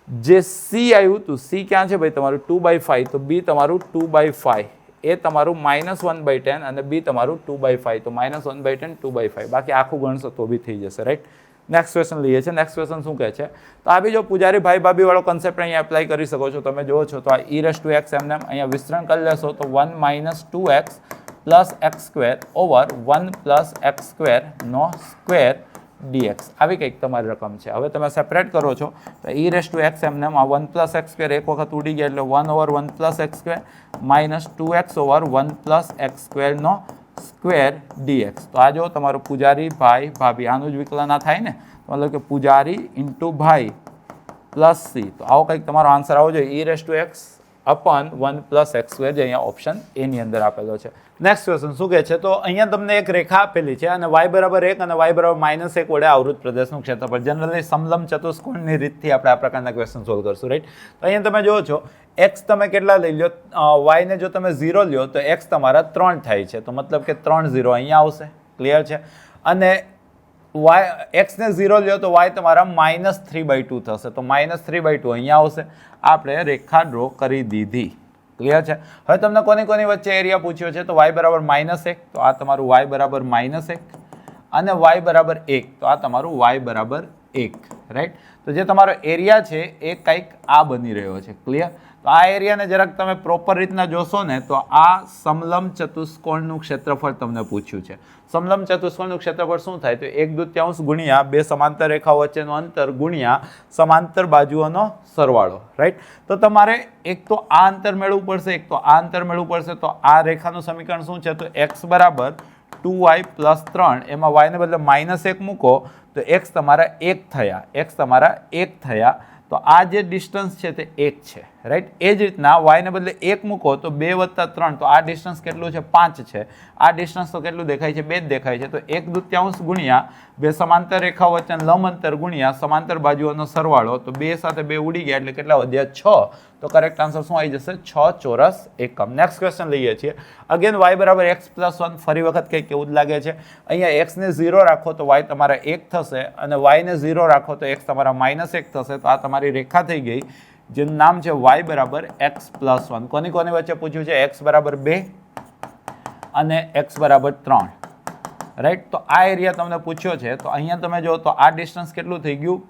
S1: જે c આવ્યું હતું, c ક્યાં છે ભાઈ? તમારું 2/5, તો b તમારું 2/5, એ તમારું -1/10 અને b તમારું 2/5, તો -1/10 2/5. બાકી આખું ગણશો તો બી થઈ જશે, રાઈટ. નેક્સ્ટ ક્વેશ્ચન લઈએ છીએ. નેક્સ્ટ ક્વેશ્ચન શું કહે છે? તો આ બી જો પૂજારી ભાઈ ભાભી વાળો કન્સેપ્ટ અહીંયા એપ્લાય કરી શકો છો. તમે જુઓ છો તો આ e⁻x એમને અહીંયા વિસ્તરણ કરી લેશો તો 1 - 2x + x² ઓવર 1 + x² નો સ્ક્વેર dx. આવી કંઈક તમારી રકમ છે. હવે તમે સેપરેટ કરો છો તો e⁻x એમને આ 1 + x² એક વખત ઉડી ગયા એટલે 1/1 + x² - 2x ઓવર 1 + x² નો સ્ક્વેર dx. તો આ જો તમારું પૂજારી ભાઈ ભાભી, આનું જ વિકલન આ થાય ને, મતલબ કે પૂજારી × ભાઈ પ્લસ c. તો આવો કંઈક તમારો આન્સર આવો જોઈએ e⁻x અપન 1 + x², જે અહીંયા ઓપ્શન એ ની અંદર આપેલો છે. નેક્સ્ટ ક્વેશ્ચન શું કહે છે? તો અહીંયા તમને એક રેખા આપેલી છે અને y = 1 અને y = -1 વડે આવૃત પ્રદેશનું ક્ષેત્રફળ. જનરલી સમલંબ ચતુષ્કોણની રીતથી આપણે આ પ્રકારના ક્વેશ્ચન સોલ્વ કરશું, રાઈટ. તો અહીંયા તમે જુઓ છો x તમે કેટલા લઈ લો, y ને જો તમે 0 લ્યો તો x તમારા 3 થાય છે, તો મતલબ કે 3 0 અહીંયા આવશે. ક્લિયર છે? અને x ને 0 લ્યો તો y તમારા -3/2 થશે, તો -3/2 અહીંયા આવશે. આપણે રેખા ડ્રો કરી દીધી. ક્લિયર છે? હવે તમને કોની વચ્ચે એરિયા પૂછ્યો છે? તો y = -1, તો આ તમારું y = -1 અને y = 1, તો આ તમારું y = 1, રાઈટ. તો જે તમારો એરિયા છે એ કંઈક આ બની રહ્યો છે. ક્લિયર? તો આ એરિયાને જરાક તમે પ્રોપર રીતના જોશો ને તો આ સમલંબ ચતુષ્કોણનું ક્ષેત્રફળ તમને પૂછ્યું છે. સમલંબ ચતુષ્કોણનું ક્ષેત્રફળ શું થાય? તો 1/2 ગુણ્યા બે સમાંતર રેખાઓ વચ્ચેનું અંતર ગુણ્યા સમાંતર બાજુઓનો સરવાળો, રાઈટ. તો તમારે એક તો આ અંતર મેળવવું પડશે, એક તો આ અંતર મેળવવું પડશે. તો આ રેખાનું સમીકરણ શું છે? તો x = 2y + 3, એમાં y ને બદલે -1 મૂકો તો x તમારા 1 થયા, x તમારા 1 થયા. તો આ જે ડિસ્ટન્સ છે તે 1 છે, રાઈટ. એ જ રીતના વાયને બદલે 1 મૂકો તો 2 + 3, તો આ ડિસ્ટન્સ કેટલું છે? 5 છે. આ ડિસ્ટન્સ તો કેટલું દેખાય છે? 2 જ દેખાય છે. તો 1/2 ગુણ્યા બે સમાંતર રેખા વચ્ચે લંબ અંતર ગુણ્યા સમાંતર બાજુઓનો સરવાળો, તો 2 સાથે 2 ઉડી ગયા એટલે કેટલા વધ્યા? 6. તો કરેક્ટ આન્સર શું આવી જશે? 6 ચોરસ એકમ. નેક્સ્ટ ક્વેશ્ચન લઈએ છીએ. Again y = x + 1. ફરી વખત કંઈક એવું જ લાગે છે. અહીંયા x ને 0 રાખો તો y તમારા 1 થશે, અને y ને 0 રાખો તો x તમારા -1 થશે. તો આ તમારી રેખા થઈ ગઈ જેનું નામ છે y = x + 1. કોની વચ્ચે પૂછ્યું છે? x = 2 અને x = 3, રાઈટ. તો આ એરિયા તમને પૂછ્યો છે. તો અહીંયા તમે જો તો આ ડિસ્ટન્સ કેટલું થઈ ગયું?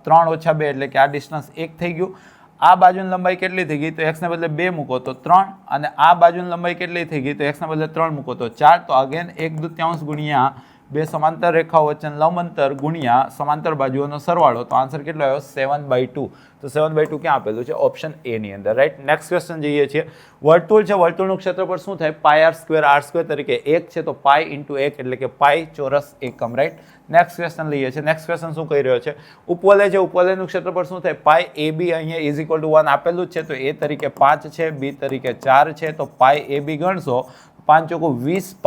S1: 3 - 2 એટલે કે આ ડિસ્ટન્સ 1 થઈ ગયું. આ બાજુની લંબાઈ કેટલી થઈ ગઈ? તો x ને બદલે 2 મૂકો તો 3, અને આ બાજુની લંબાઈ કેટલી થઈ ગઈ? તો x ને બદલે 3 મૂકો તો 4. તો અગેન 1/2 ગુણ્યા બે સમાંતર રેખાઓ વચ્ચે લંબ અંતર ગુણ્યા સમાંતર બાજુઓનો સરવાળો, તો આન્સર કેટલો આવ્યો? 7/2. તો 7/2 ક્યાં આપેલું છે? ઓપ્શન એ ની અંદર, રાઈટ. નેક્સ્ટ ક્વેશ્ચન જઈએ છીએ. વર્તુળ છે, વર્તુળનું ક્ષેત્રફળ શું થાય? πr² તરીકે 1 છે, તો π × 1 એટલે કે π ચોરસ એકમ, રાઈટ. નેક્સ્ટ ક્વેશ્ચન લઈએ છીએ. નેક્સ્ટ ક્વેશ્ચન શું કહી રહ્યો છે? ઉપવલય છે, ઉપવલયનું ક્ષેત્રફળ શું થાય? πAB અહીંયા = 1 આપેલું જ છે, તો a તરીકે 5 છે, b તરીકે 4 છે, તો πAB ગણશો 5 × 20 π,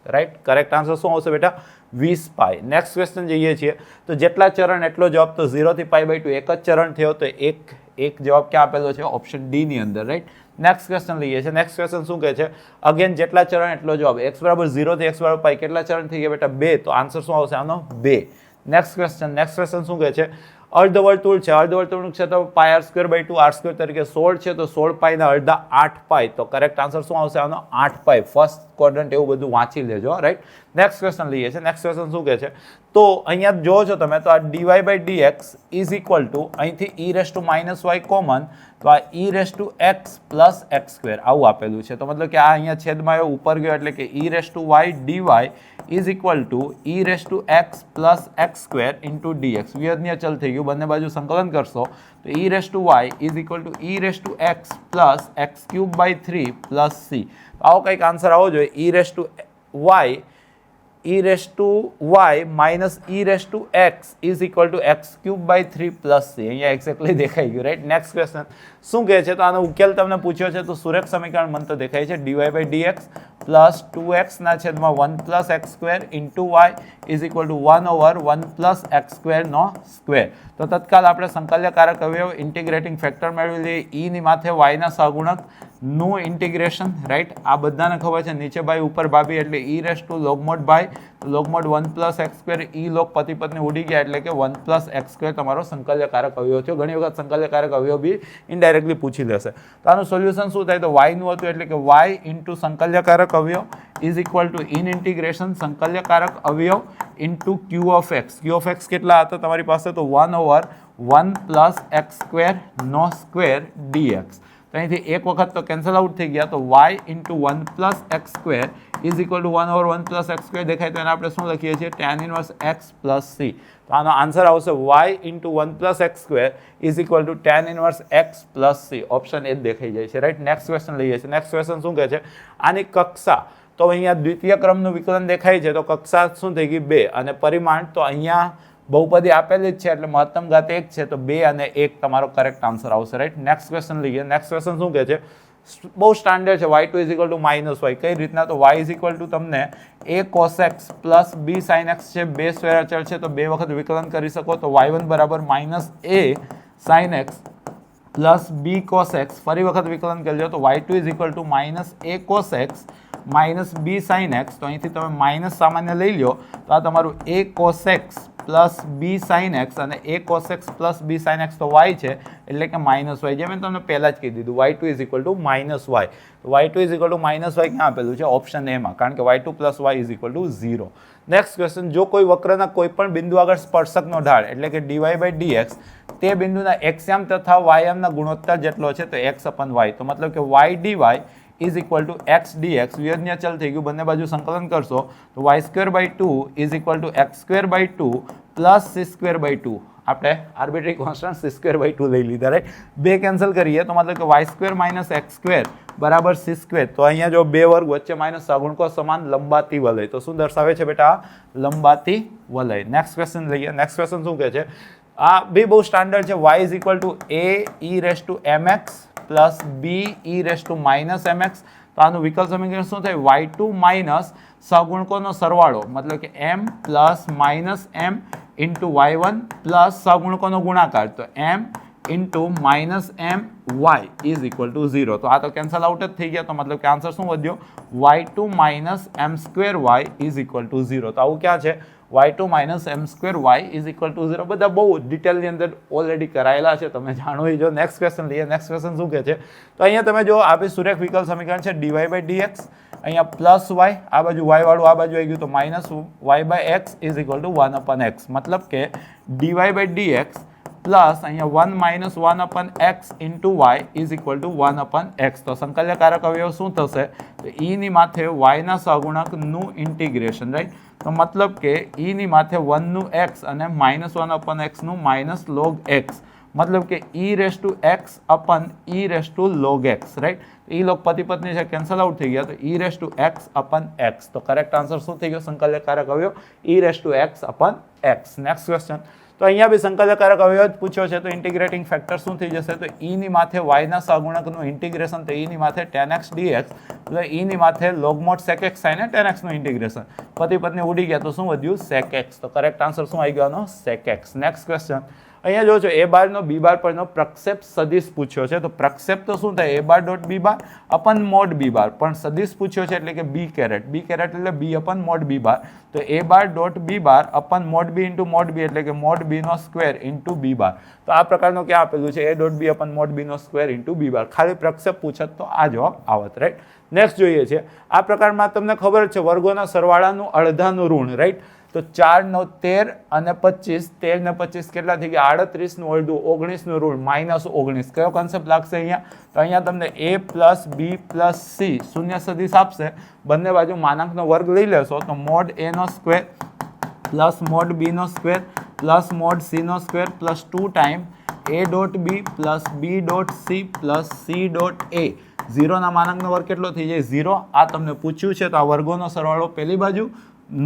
S1: રાઈટ. કરેક્ટ આન્સર શું આવશે બેટા? 20 π. નેક્સ્ટ ક્વેશ્ચન જઈએ છીએ. તો જેટલા ચરણ એટલો જવાબ, તો 0 થી π/2 એક જ ચરણ થયો, તો એક જવાબ ક્યાં આપેલો છે? ઓપ્શન ડી ની અંદર, રાઈટ. નેક્સ્ટ ક્વેશ્ચન લઈએ છીએ. નેક્સ્ટ ક્વેશ્ચન શું કહે છે? અગેન જેટલા ચરણ એટલો જવાબ. x = 0 થી x = π કેટલા ચરણ થઈ ગયા બેટા? 2. તો આન્સર શું આવશે આનો? 2. નેક્સ્ટ ક્વેશ્ચન શું કહે છે? અર્ધવર્તુળ છે, અર્ધવર્તુળનું ક્ષેત્રફળ πr² / r² તરીકે 16 છે, તો 16 π ના અડધા 8 π. તો કરેક્ટ આન્સર શું આવશે આનો? 8 π. ફર્સ્ટ ક્વોડ્રન્ટ એવું બધું વાંચી લેજો, રાઈટ. નેક્સ્ટ ક્વેશ્ચન લઈએ છીએ. નેક્સ્ટ ક્વેશ્ચન શું કહે છે? તો અહીંયા જો છો તમે તો આ dy/dx અહીંથી e⁻ y કોમન, તો આ e⁻x + x² આવું આપેલું છે. તો મતલબ કે આ અહીંયા છેદમાં ઉપર ગયો એટલે કે e⁻y dy e⁻x + x² × dx. વિયજ્ઞ ચલ થઈ ગયું. બંને બાજુ સંકલન કરશો તો e⁻y e⁻x + x³ / 3 + c. આવો કંઈક આન્સર આવો જોઈએ. e⁻y e⁻y - e⁻x x³ / 3 + c. અહીંયા એક્ઝેક્ટલી દેખાઈ ગયું, રાઈટ. નેક્સ્ટ ક્વેશ્ચન શું કહે છે? તો આનો ઉકેલ તમને પૂછ્યો છે, તો સુરેખ સમીકરણ મને તો દેખાય છે dy/dx + 2x ના છેદમાં 1 + x² × y = 1/1 + x²². તો તત્કાલ આપણે સંકલ્યકારક અવયવ ઇન્ટિગ્રેટિંગ ફેક્ટર મેળવી લઈએ. e ની માથે y ના સહગુણક નું ઇન્ટિગ્રેશન, રાઈટ. આ બધાને ખબર છે નીચે બાય ઉપર ભાભી એટલે e⁻ log mod by log mod 1 + x² e log પતિ પત્ની ઉડી ગયા એટલે કે 1 + x² તમારો સંકલ્યકારક અવયવ થયો. ઘણી વખત સંકલ્યકારક અવયવ બી ઇનડાયરેક્ટલી પૂછી લેશે. તો આનું સોલ્યુશન શું થાય? તો y નું હતું એટલે કે y × સંકલ્યકારક અવયવ ઇન ઇન્ટિગ્રેશન સંકલ્યકારક અવયવ q(x). q(x) કેટલા હતા તમારી પાસે? તો 1/1 + x²² dx. તો અહીંથી એક વખત તો કેન્સલ આઉટ થઈ ગયા, તો y × 1 + x² = 1/1 + x² દેખાય, તો એને આપણે શું લખીએ છીએ? tan inverse x + c. તો આનો આન્સર આવશે y × 1 + x² = tan inverse x + c. Option A જ દેખાઈ જાય છે, રાઈટ. નેક્સ્ટ ક્વેશ્ચન લઈએ છીએ. નેક્સ્ટ ક્વેશ્ચન શું કહે છે? આની કક્ષા, તો અહીંયા દ્વિતીય ક્રમનું વિકલન દેખાય છે, તો કક્ષા શું થઈ ગઈ? 2. અને પરિમાણ તો અહીંયા બહુપદી આપેલી જ છે એટલે મહત્તમ ઘાત 1 છે, તો 2 અને 1 તમારો કરેક્ટ આન્સર આવશે, રાઈટ. નેક્સ્ટ ક્વેશ્ચન લઈએ. નેક્સ્ટ ક્વેશ્ચન શું કહે છે? બહુ સ્ટાન્ડર્ડ છે. y2 = -y. કઈ રીતના? તો y તમને a cos x + b sin x છે, બે સ્વૈર અચળ છે, તો બે વખત વિકલન કરી શકો. તો y1 = -a sin x + b cos x. ફરી વખત વિકલન કરી લો તો y2 = -a cos x - b sin x. તો અહીંથી તમે માઇનસ સામાન્ય લઈ લો તો આ તમારું a cos x + b sin x, અને a cos x + b sin x તો y છે એટલે કે -y. જે મેં તમને પહેલા જ કહી દીધું, y2 = -y. y2 = -y ક્યાં આપેલું છે? ઓપ્શન એ માં, કારણ કે y2 + y = 0. નેક્સ્ટ ક્વેશ્ચન, જો કોઈ વક્રના કોઈ પણ બિંદુ આગળ સ્પર્શકનો ઢાળ એટલે કે dy/dx તે બિંદુના xયામ તથા yયામના ગુણોત્તર જેટલો છે, તો x/y. તો મતલબ કે y dy = x dx. વિયજ્ઞ ચલ થઈ ગયું. બંને બાજુ સંકલન કરશો તો y²/2 = x²/2 + c²/2. આપણે આર્બિટ્રી કોન્સ્ટન્ટ c²/2 લઈ લીધા, રાઈટ. બે કેન્સલ કરીએ તો મતલબ કે y² - x² = c². તો અહીંયા જો બે વર્ગ વચ્ચે માઇનસ સહગુણકો સમાન લંબાતી વલય. તો શું દર્શાવે છે બેટા? લંબાતી વલય. નેક્સ્ટ ક્વેશ્ચન લઈએ. નેક્સ્ટ ક્વેશ્ચન શું કહે છે? આ બી બહુ સ્ટાન્ડર્ડ છે. y is equal two a e raise to mx plus b e raise to minus mx. તો આનું વિકલ્પ સમીકરણ શું થાય? y2 માઇનસ સહગુણકોનો સરવાળો મતલબ કે m plus minus m into y1 plus સહગુણકોનો ગુણાકાર તો m into minus m y is equal to 0. તો આ તો કેન્સલ આઉટ જ થઈ ગયા. તો મતલબ કે આન્સર શું વધ્યો? y2 minus m square y is equal to 0. તો આવું ક્યાં છે? y2 minus m square y is equal to 0. બધા બહુ ડિટેલની અંદર ઓલરેડી કરાયેલા છે, તમે જાણો એ જો. નેક્સ્ટ ક્વેશ્ચન લઈએ. નેક્સ્ટ ક્વેશ્ચન શું કહે છે? તો અહીંયા તમે જો આપી સુરેખ વિકલ્પ સમીકરણ છે dy બાય dx, અહીંયા પ્લસ y, આ બાજુ y વાળું આ બાજુ આવી ગયું તો minus y by x is equal to 1 upon x. મતલબ કે dy બાય dx પ્લસ અહીંયા 1 minus 1 upon x into y is equal to 1 upon x. તો સંકલ્યકારક અવયવ શું થશે? તો e ની માથે y ના સહગુણકનું ઇન્ટિગ્રેશન, રાઈટ. તો મતલબ કે e ની માથે 1 નું x અને માઇનસ 1 અપન x નું માઇનસ લોગ x. મતલબ કે e raise to x અપન e raise to log x, right. A log પતિ પત્ની છે, કેન્સલ આઉટ થઈ ગયા. તો e raise to x અપન x. તો કરેક્ટ આન્સર શું થઈ ગયો? સંકલ્યકારક અવયવ e raise to x અપન x. Next question. તો અહીંયા બી સંકલ્યકારક અવયવ જ પૂછ્યો છે. તો ઇન્ટિગ્રેટિંગ ફેક્ટર શું થઈ જશે? તો e ની માથે y ના સહગુણકનું ઇન્ટિગ્રેશન, તો e ની માથે tan x dx, એટલે e ની માથે log mod sec x sin tan x નું ઇન્ટિગ્રેશન. પતિ પત્ની ઉડી ગયા તો શું વધ્યું? sec x. તો કરેક્ટ આન્સર શું આવી ગયો? sec x. Next question. અહીંયા જો છો a બાર નો b બાર પરનો પ્રક્ષેપ સદિશ પૂછ્યો છે. તો પ્રક્ષેપ તો શું થાય? a bar dot b bar upon mod b bar, પણ સદિશ પૂછ્યો છે એટલે કે b કેરેટ. b કેરેટ એટલે b upon mod b bar. તો a bar dot b bar upon mod b into mod b એટલે કે મોડ b નો સ્ક્વેર ઇન્ટુ b બાર. તો આ પ્રકારનું ક્યાં આપેલું છે? a dot b upon mod b નો સ્ક્વેર ઇન્ટુ b બાર. ખાલી પ્રક્ષેપ પૂછત તો આ જવાબ આવત, રાઈટ. નેક્સ્ટ જોઈએ છે. આ પ્રકારમાં તમને ખબર છે વર્ગોના સરવાળાનું અડધાનું ઋણ, રાઈટ. તો 4 નો 13 અને 25, 13 ને 25 કેટલા થઈ ગયા? 38 નું અડધું, 19 નું ઋણ, માઇનસ 19. કયો કોન્સેપ્ટ લાગશે અહીંયા? તો અહીંયા તમને a plus b plus c શૂન્ય સદિશ આપશે. બંને બાજુ માનાંકનો વર્ગ લઈ લેશો તો મોડ a નો સ્ક્વેર પ્લસ મોડ b નો સ્ક્વેર પ્લસ મોડ c નો square plus 2 time a dot b plus b dot c plus c dot a. 0 ના માનાંકનો વર્ગ કેટલો થઈ જાય? 0. આ તમને પૂછ્યું છે. તો આ વર્ગોનો સરવાળો પેલી બાજુ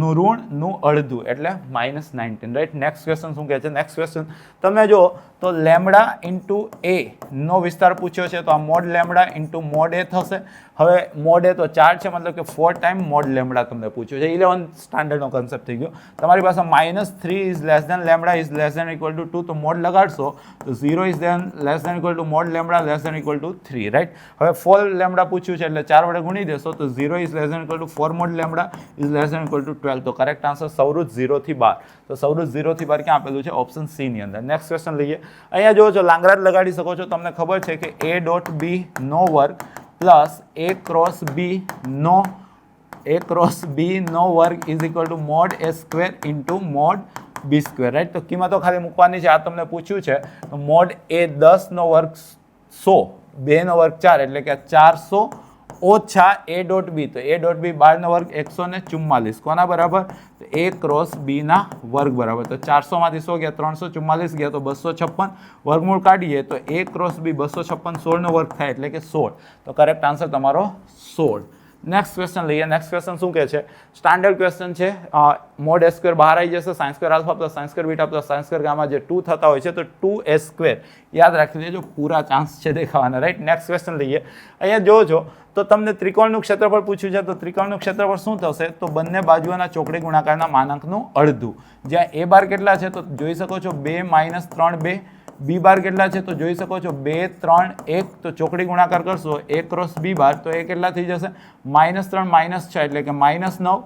S1: નું ઋણ નું અડધું એટલે -19, રાઈટ. નેક્સ્ટ ક્વેશ્ચન શું કહે છે? નેક્સ્ટ ક્વેશ્ચન તમે જો તો લેમડા ઇન્ટુ એ નો વિસ્તાર પૂછ્યો છે. તો આ મોડ લેમડા ઇન્ટુ મોડ એ થશે. હવે મોડ એ તો 4 છે, મતલબ કે 4 ટાઈમ મોડ લેમડા તમને પૂછ્યું છે. 11 સ્ટાન્ડર્ડનો કન્સેપ્ટ થઈ ગયો. તમારી પાસે -3 is less than lambda is less than equal to 2, તો મોડ લગાડશો તો 0 is then less than equal to mod lambda less than equal to 3, right. હવે 4 લેમડા પૂછ્યું છે એટલે 4 વડે ગુણી દેશો તો 0 is less than equal to 4 mod lambda is less than equal to 12. તો કરેક્ટ આન્સર સૌરુજ 0 થી 12. તો સૌરુજ 0 થી 12 ક્યાં આપેલું છે? ઓપ્શન સી ની અંદર. નેક્સ્ટ ક્વેશ્ચન લઈએ. અહીંયા જો છો લાંગરાજ લગાડી શકો છો. તમને ખબર છે કે a ડોટ b નો વર્ગ પ્લસ a ક્રોસ b નો વર્ગ is equal to mode a square into mod b square, right. તો કિંમતો ખાલી મૂકવાની છે. આ તમને પૂછ્યું છે. તો મોડ a 10 નો વર્ગ 100, 2 નો વર્ગ 4 એટલે કે 400 ઓછા a ડોટ b. તો a ડોટ b 12 નો વર્ગ 144. કોના બરાબર? તો a ક્રોસ b ના વર્ગ બરાબર. તો 400 માંથી 100 ગયા, 344 ગયા તો 256. વર્ગમૂળ કાઢીએ તો a ક્રોસ b 256 16 નો વર્ગ થાય એટલે કે 16. તો કરેક્ટ આન્સર તમારો 16. નેક્સ્ટ ક્વેશ્ચન લઈએ. નેક્સ્ટ ક્વેશ્ચન શું કહે છે? સ્ટાન્ડર્ડ ક્વેશ્ચન છે. મોડ એ સ્ક્વેર બહાર આવી જશે. Sine square alpha plus sine square beta plus sine square gamma જે 2 થતા હોય છે તો 2a સ્ક્વેર યાદ રાખી લેજો. પૂરા ચાન્સ છે દેખાવાના, રાઈટ. નેક્સ્ટ ક્વેશ્ચન લઈએ. અહીંયા જોવો છો તો તમને ત્રિકોણનું ક્ષેત્રફળ પૂછ્યું છે. તો ત્રિકોણનું ક્ષેત્રફળ શું થશે? તો બંને બાજુઓના ચોકડી ગુણાકારના માનાંકનું અડધું. જ્યાં a બાર કેટલા છે? તો જોઈ શકો છો 2 - 3 2. b બાર કેટલા છે? તો જોઈ શકો છો 2 3 1. તો ચોકડી ગુણાકાર કરશો a ક્રોસ b બાર તો એ કેટલા થઈ જશે? -3 -6 એટલે કે -9.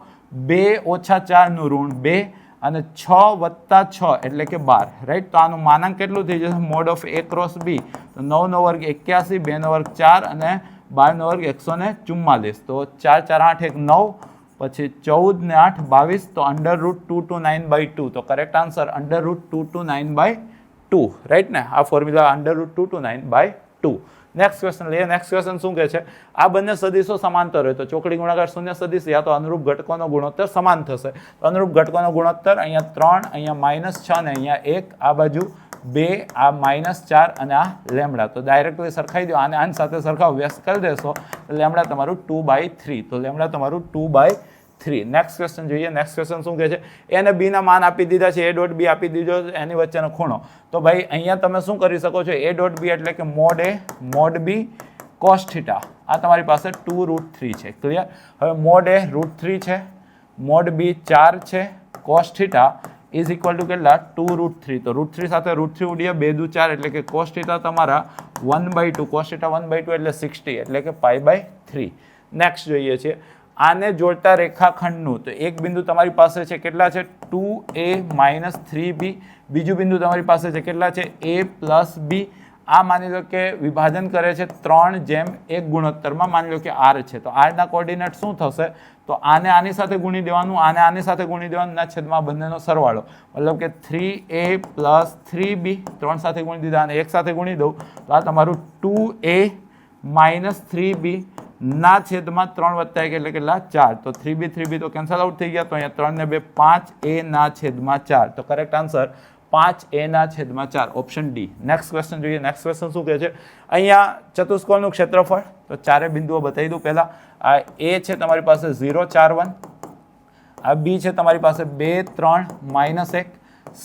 S1: 2 ઓછા 4 નું ઋણ 2 અને 6 વત્તા 6 એટલે કે 12, રાઈટ. તો આનું માનાંક કેટલું થઈ જશે? Mode of a cross b. તો 9 નો વર્ગ 81, 2 નો વર્ગ 4 અને 12 નો વર્ગ 144. તો 4 4 8 1 9, પછી 14 ને 8 22. તો √2 to 9/2. તો કરેક્ટ આન્સર √2 to 9/2, રાઈટ ને. આ ફોર્મ્યુલા √2 to 9/2. નેક્સ્ટ ક્વેશ્ચન લઈએ. નેક્સ્ટ ક્વેશ્ચન શું કહે છે? આ બંને સદિશો સમાંતર હોય તો ચોકડી ગુણાકાર શૂન્ય સદિશ યા તો અનુરૂપ ઘટકોનો ગુણોત્તર સમાન થશે. તો અનુરૂપ ઘટકોનો ગુણોત્તર અહીંયા 3, અહીંયા -6 ને અહીંયા 1. આ બાજુ 2, આ -4 અને આ લેમડા. તો ડાયરેક્ટલી સરખાઈ દો. આની સાથે સરખાવ વ્યસ્ત કરી દેશો તો લેમડા તમારું 2/3. તો લેમડા તમારું 2/3 3. નેક્સ્ટ ક્વેશ્ચન જોઈએ. નેક્સ્ટ ક્વેશ્ચન શું કહે છે? એ અને બી ના માન આપી દીધા છે, એ ડોટ બી આપી દીધો છે, એની વચ્ચેનો ખૂણો. તો ભાઈ અહીંયા તમે શું કરી શકો છો? એ ડોટ બી એટલે કે મોડ એ મોડ બી કોસ થીટા, આ તમારી પાસે 2√3 છે. ક્લિયર? હવે મોડ એ √3 છે, મોડ બી 4 છે, cos theta is equal two કેટલા? 2√3. તો √3 સાથે √3 ઉડીએ, 2 દુ 4 એટલે કે કોસ થીટા તમારા 1/2, કોસ થીટા 1/2 એટલે 60 એટલે કે π/3. નેક્સ્ટ જોઈએ છે આને જોડતા રેખાખંડનું. તો એક બિંદુ તમારી પાસે છે કેટલા છે? 2a - 3b. બીજું બિંદુ તમારી પાસે છે કેટલા છે? a + b. આ માની લો કે વિભાજન કરે છે 3:1 ગુણોત્તરમાં, માની લો કે r છે. તો r ના કોઓર્ડિનેટ શું થશે? તો આને આની સાથે ગુણી દેવાનું, આને આની સાથે ગુણી દેવાનું, ના છેદમાં બંનેનો સરવાળો, મતલબ કે 3a + 3b. 3 સાથે ગુણી દીધા અને 1 સાથે ગુણી દઉં તો આ તમારું 2a - 3b ના છેદમાં 3 + 1 એટલે કેટલા? 4. તો 3b તો કેન્સલ આઉટ થઈ ગયા. તો અહીંયા 3 ને 2 5a ના છેદમાં 4. તો કરેક્ટ આન્સર 5a ના છેદમાં 4, ઓપ્શન ડી. નેક્સ્ટ ક્વેશ્ચન જોઈએ. નેક્સ્ટ ક્વેશ્ચન શું કહે છે? અહીંયા ચતુષ્કોણનું ક્ષેત્રફળ. તો ચારે બિંદુઓ બતાવી દઉં પહેલા. આ એ છે તમારી પાસે 0 4 1, આ બી છે તમારી પાસે 2 3 -1,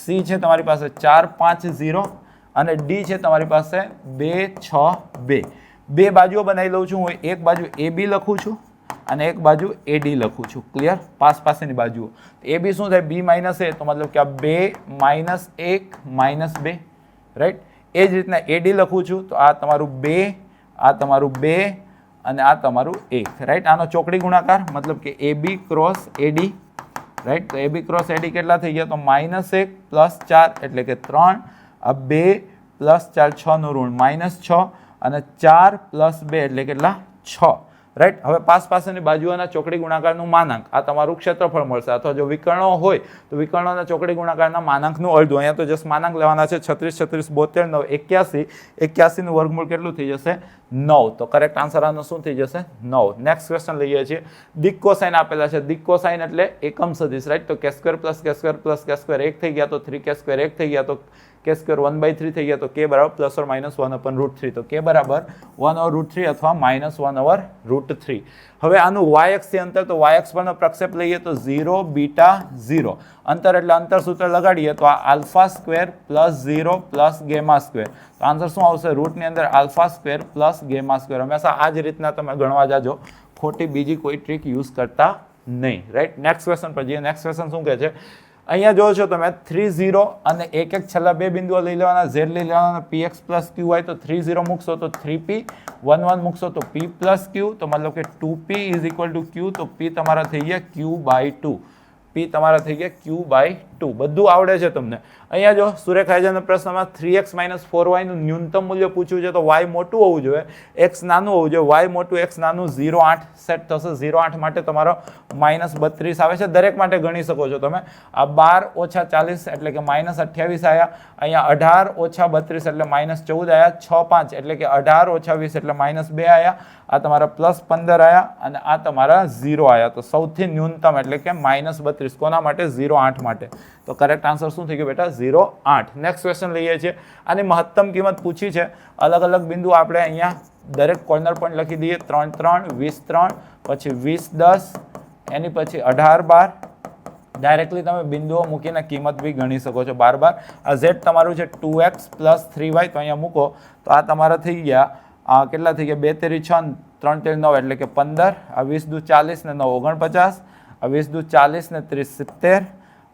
S1: સી છે તમારી પાસે 4 5 0 અને ડી છે તમારી પાસે 2 6 2. બે બાજુઓ બનાવી લઉં છું હું. એક બાજુ એ બી લખું છું અને એક બાજુ એડી લખું છું. ક્લિયર? પાસેની બાજુઓ. એ બી શું થાય? બી માઇનસ એ, તો મતલબ કે આ 2 -1 -2. રાઈટ? એ જ રીતના એડી લખું છું તો આ તમારું 2, આ તમારું 2 અને આ તમારું 1. રાઈટ? આનો ચોકડી ગુણાકાર, મતલબ કે એ બી ક્રોસ એડી. રાઈટ? તો એ બી ક્રોસ એડી કેટલા થઈ ગયા? તો -1 + 4 એટલે કે 3, આ 2 + 4 6 નું ઋણ -6 અને 4 + 2 એટલે કેટલા? 6. રાઈટ? હવે પાસેની બાજુઓના ચોકડી ગુણાકારનું માનાંક, આ તમારું ક્ષેત્રફળ મળશે. અથવા જો વિકર્ણો હોય તો વિકર્ણોના ચોકડી ગુણાકારના માનાંકનું અડધું. અહીંયા તો જસ્ટ માનાંક લેવાના છે. 36 36 72 9 81. 81 નું વર્ગમૂળ કેટલું થઈ જશે? 9. તો કરેક્ટ આન્સર આનો શું થઈ જશે? 9. નેક્સ્ટ ક્વેશ્ચન લઈએ છીએ. દિક કોસાઇન આપેલા છે. દિક કોસાઇન એટલે એકમ સદિશ. રાઈટ? તો k² + k² + k² 1 થઈ ગયા, તો 3k² 1 થઈ ગયા, તો k² 1/3 થઈ ગયા. તો k બરાબર ±1/√3. તો k બરાબર 1/√3 અથવા -1/√3. હવે આનું y અક્ષથી અંતર, તો y અક્ષ પરનો પ્રક્ષેપ લઈએ તો 0 β 0. અંતર એટલે અંતર સૂત્ર લગાડીએ તો આ α² + 0 + γ². તો આન્સર શું આવશે? રૂટની અંદર α² + γ². હંમેશા આ જ રીતના તમે ગણવા જાજો, ખોટી બીજી કોઈ ટ્રીક યુઝ કરતા નહીં. રાઈટ? નેક્સ્ટ ક્વેશ્ચન પર જઈએ. નેક્સ્ટ ક્વેશ્ચન શું કહે છે? અહીંયા જો છો તમે 3 0 અને 1 1 છેલ્લા બે બિંદુઓ લઈ લેવાના, z લઈ લેવાના, px + qy. તો 3 0 મૂકશો તો 3p, 1 1 મૂકશો તો p + q. તો મતલબ કે 2p = q. તો p તમારા થઈ ગયા q/2. p તમારા થઈ ગયા q/2. બધું આવડે છે તમને. અહીંયા જો સુરેખાયજનના પ્રશ્નમાં 3x - 4y નું ન્યૂનતમ મૂલ્ય પૂછ્યું છે. તો y મોટું હોવું જોઈએ, x નાનું હોવું જોઈએ. y મોટું, x નાનું, 0 8 સેટ થશે. 0 8 માટે તમારો -32 આવે છે. દરેક માટે ગણી શકો છો તમે. આ 12 - 40 એટલે કે -28 આવ્યા. અહીંયા 18 - 32 એટલે -14 આવ્યા. 6 5 એટલે કે 18 - 20 એટલે -2 આવ્યા. આ તમારા +15 આવ્યા અને આ તમારા 0 આવ્યા. તો સૌથી ન્યૂનતમ એટલે કે -32 કોના માટે? 0 8 માટે. તો કરેક્ટ આન્સર શું થઈ ગયું બેટા? 0 8. નેક્સ્ટ ક્વેશ્ચન લઈએ છીએ. આની મહત્તમ કિંમત પૂછી છે. અલગ અલગ બિંદુ આપણે અહીંયા દરેક કોર્નર પોઈન્ટ લખી દઈએ. 3 3 20 3, પછી 20 10, એની પછી 18 12. ડાયરેક્ટલી તમે બિંદુઓ મૂકીને કિંમત બી ગણી શકો છો. 12 12. આ z તમારું છે 2x + 3y. તો અહીંયા મૂકો તો આ તમારા થઈ ગયા કેટલા થઈ ગયા? 2 તેરી 6, 3 તેરી 9 એટલે કે 15. આ 20 દુ 40 ને 9 49. આ 20 દુ 40 ને 30 70.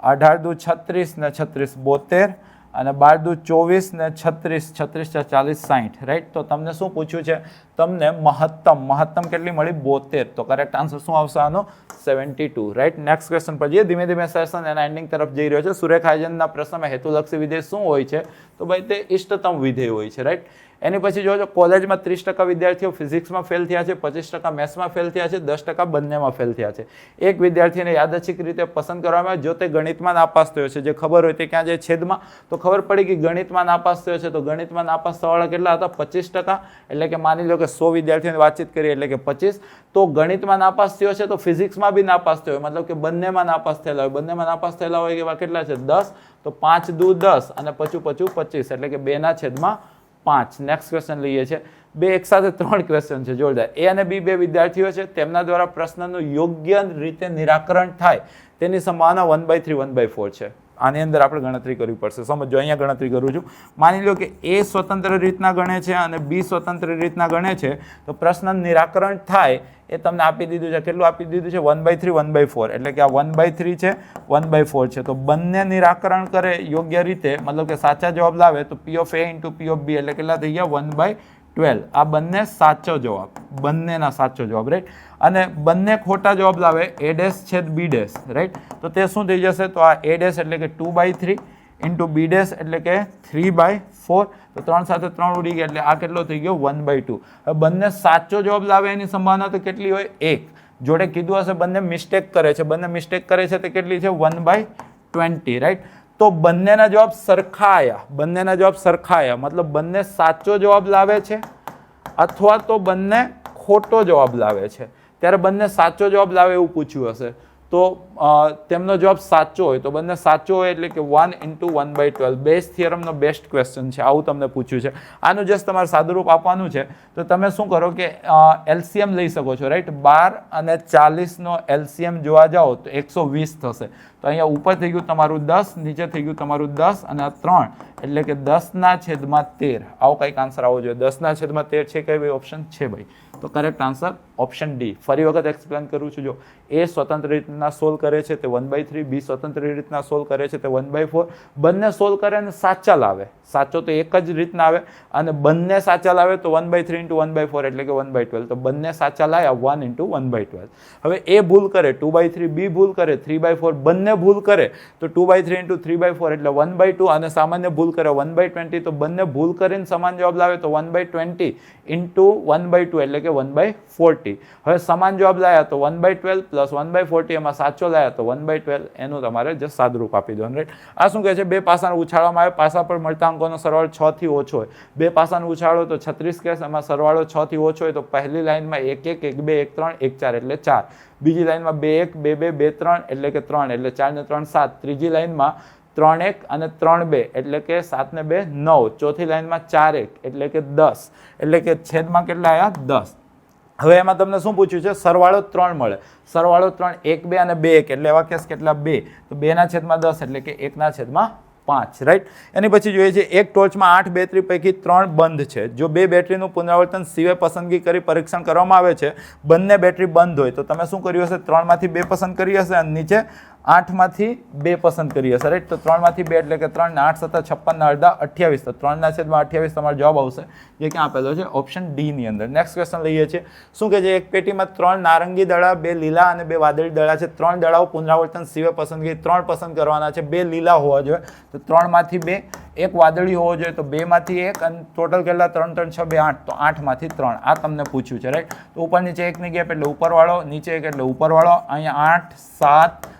S1: 18 દુ 36 ને 36 72 અને 12 દુ 24 ને 36 36 40 60. રાઈટ? તો તમને શું પૂછ્યું છે? તમને મહત્તમ કેટલી મળી? 72. તો કરેક્ટ આન્સર શું આવશે આનો? 72. રાઈટ? નેક્સ્ટ ક્વેશ્ચન પર જઈએ. ધીમે ધીમે સેશન એના એન્ડિંગ તરફ જઈ રહ્યો છે. સુરેખાયજનના પ્રશ્નમાં હેતુલક્ષી વિધેય શું હોય છે? તો ભાઈ તે ઇષ્ટતમ વિધેય હોય છે. રાઈટ? એની પછી જોજો કોલેજમાં 30% વિદ્યાર્થીઓ ફિઝિક્સમાં ફેલ થયા છે, 25% મેથ્સમાં ફેલ થયા છે, 10% બંનેમાં ફેલ થયા છે. એક વિદ્યાર્થીને યાદચ્છિક રીતે પસંદ કરવામાં આવે જો તે ગણિતમાં નાપાસ થયો છે. જે ખબર હોય તે ક્યાં જાય? છેદમાં. તો ખબર પડી કે ગણિતમાં નાપાસ થયો છે. તો ગણિતમાં નાપાસ થવાવાળા કેટલા હતા? 25%. એટલે કે માની લો કે 100 વિદ્યાર્થીઓની વાતચીત કરીએ એટલે કે 25. તો ગણિતમાં નાપાસ થયો છે તો ફિઝિક્સમાં બી નાપાસ થયો, મતલબ કે બંનેમાં નાપાસ થયેલા હોય. બંનેમાં નાપાસ થયેલા હોય એવા કેટલા છે? 10. તો 5 દુ 10 અને પચું 25 એટલે કે 2/5. નેક્સ્ટ ક્વેશ્ચન લઈએ છીએ. બે એક સાથે 3 ક્વેશ્ચન છે જોરદાર. એ અને બી બે વિદ્યાર્થીઓ છે, તેમના દ્વારા પ્રશ્નનું યોગ્ય રીતે નિરાકરણ થાય તેની સંભાવના 1/3 1/4 છે. આની અંદર આપણે ગણતરી કરવી પડશે. સમજો, અહીંયા ગણતરી કરું છું. માની લો કે એ સ્વતંત્ર રીતના ગણે છે અને બી સ્વતંત્ર રીતના ગણે છે, તો પ્રશ્નનું નિરાકરણ થાય એ તમને આપી દીધું છે. કેટલું આપી દીધું છે? 1/3 1/4. એટલે કે આ 1/3 છે, 1/4 છે. તો બંને નિરાકરણ કરે યોગ્ય રીતે, મતલબ કે સાચા જવાબ લાવે તો P of A into P of B એટલે કેટલા થઈ ગયા? 1/12. આ બંને સાચો જવાબ, બંનેના સાચો જવાબ, રાઈટ. અને બંને ખોટા જવાબ લાવે A ડેશ છેદ B ડેશ, રાઈટ. તો તે શું થઈ જશે? તો આ A ડેશ એટલે કે 2/3 ઇન્ટુ B ડેશ એટલે કે 3/4. તો 3 સાથે 3 ઉડી ગયા એટલે આ કેટલો થઈ ગયો? 1/2. હવે બંને સાચો જવાબ લાવે એની સંભાવના તો કેટલી હોય? 1. જોડે કીધું હશે બંને મિસ્ટેક કરે છે, બંને મિસ્ટેક કરે છે તે કેટલી છે? 1/20, રાઈટ. તો બંનેના જવાબ સરખા આવ્યા, બંનેના જવાબ સરખા આવ્યા, મતલબ બંને સાચો જવાબ લાવે છે અથવા તો બંને ખોટો જવાબ લાવે છે. ત્યારે બંને સાચો જવાબ લાવે એવું પૂછ્યું હશે, તો તેમનો જવાબ સાચો હોય તો બંને સાચો હોય એટલે કે 1 into 1/12. બેઝ થિયરમનો બેસ્ટ ક્વેશ્ચન છે, આવું તમને પૂછ્યું છે. આનું જસ્ટ તમારે સાદુરૂપ આપવાનું છે. તો તમે શું કરો કે LCM લઈ શકો છો, રાઈટ. 12 અને 40નો LCM જોવા જાઓ તો 120 થશે. તો અહીંયા ઉપર થઈ ગયું તમારું 10, નીચે થઈ ગયું તમારું 10 અને આ 3 એટલે કે 10/13. આવો કંઈક આન્સર આવવો જોઈએ. 10/13 છે કઈ ભાઈ? ઓપ્શન છે ભાઈ. તો કરેક્ટ આન્સર ઓપ્શન ડી. ફરી વખત એક્સપ્લેન કરું છું. જો એ સ્વતંત્ર રીતના સોલ્વ કરે છે તે 1/3, બી સ્વતંત્ર રીતના સોલ્વ કરે છે તે 1/4. બંને સોલ્વ કરે અને સાચા લાવે, સાચો તો એક જ રીતના આવે, અને બંને સાચા લાવે તો 1/3 into 1/4 એટલે કે 1/12. તો બંને સાચા લાવ્યા 1 into 1/12. હવે એ ભૂલ કરે 2/3, બી ભૂલ કરે 3/4, બંને ભૂલ કરે તો 2/3 into 3/4 એટલે 1/2, અને સામાન્ય ભૂલ કરે 1/20. તો બંને ભૂલ કરીને સમાન જવાબ લાવે તો 1/20 into 1/2 એટલે કે 1/40. હવે સમાન જવાબ લાવ્યા તો 1/12 પ્લસ 1/40, એમાં સાચો લાવ્યા તો 1/12. એનું તમારે જસ્ટ સાદુરૂપ આપી દેવાનું, રાઈટ. આ શું કહે છે? બે પાસાને ઉછાળવામાં આવે, પાસા પર મળતા અંકોનો સરવાળો 6 થી ઓછો હોય. બે પાસાને ઉછાળો તો 36 કેસ, એમાં સરવાળો 6 થી ઓછો હોય તો પહેલી લાઈનમાં 1 1 1 2 1 3 1 4 એટલે 4. બીજી લાઈનમાં 2 1 2 2 2 3 એટલે કે 3 એટલે 4 ને 3 7. ત્રીજી લાઈનમાં 3 1 અને 3 2 એટલે કે 7 ને 2 9. ચોથી લાઈનમાં 4 1 એટલે કે 10 એટલે કે છેદમાં કેટલા આવ્યા? 10. હવે એમાં તમને શું પૂછ્યું છે? સરવાળો 3 મળે. સરવાળો 3 1 2 અને 2 1 એટલે એવા કેસ કેટલા? 2. તો 2/10 એટલે કે 1/5, રાઈટ. એની પછી જોઈએ છે એક ટોર્ચમાં 8 બેટરી પૈકી 3 બંધ છે. જો 2 બેટરીનું પુનરાવર્તન સિવાય પસંદગી કરી પરીક્ષણ કરવામાં આવે છે, બંને બેટરી બંધ હોય તો તમે શું કર્યું હશે? 3માંથી 2 પસંદ કરી હશે અને નીચે 8માંથી 2 પસંદ કરી હશે, રાઈટ. તો 3માંથી 2 એટલે કે 3 ને 8 7 56 ને અડધા 28. તો 3/28 તમારો જવાબ આવશે, જે ક્યાં આપેલો છે? ઓપ્શન ડી ની અંદર. નેક્સ્ટ ક્વેશ્ચન લઈએ છીએ. શું કે છે? એક પેટીમાં 3 નારંગી દડા, 2 લીલા અને 2 વાદળી દડા છે. 3 દડાઓ પુનરાવર્તન સિવાય પસંદગી 3 પસંદ કરવાના છે. 2 લીલા હોવા જોઈએ તો 3માંથી 2, 1 વાદળી હોવો જોઈએ તો 2માંથી 1, અને ટોટલ કેટલા? 3 3 6 2 8, તો 8માંથી 3. આ તમને પૂછ્યું છે, રાઈટ. તો ઉપર નીચે 1 ની ગેપ એટલે ઉપરવાળો, નીચે 1 એટલે ઉપરવાળો. અહીંયા 8 7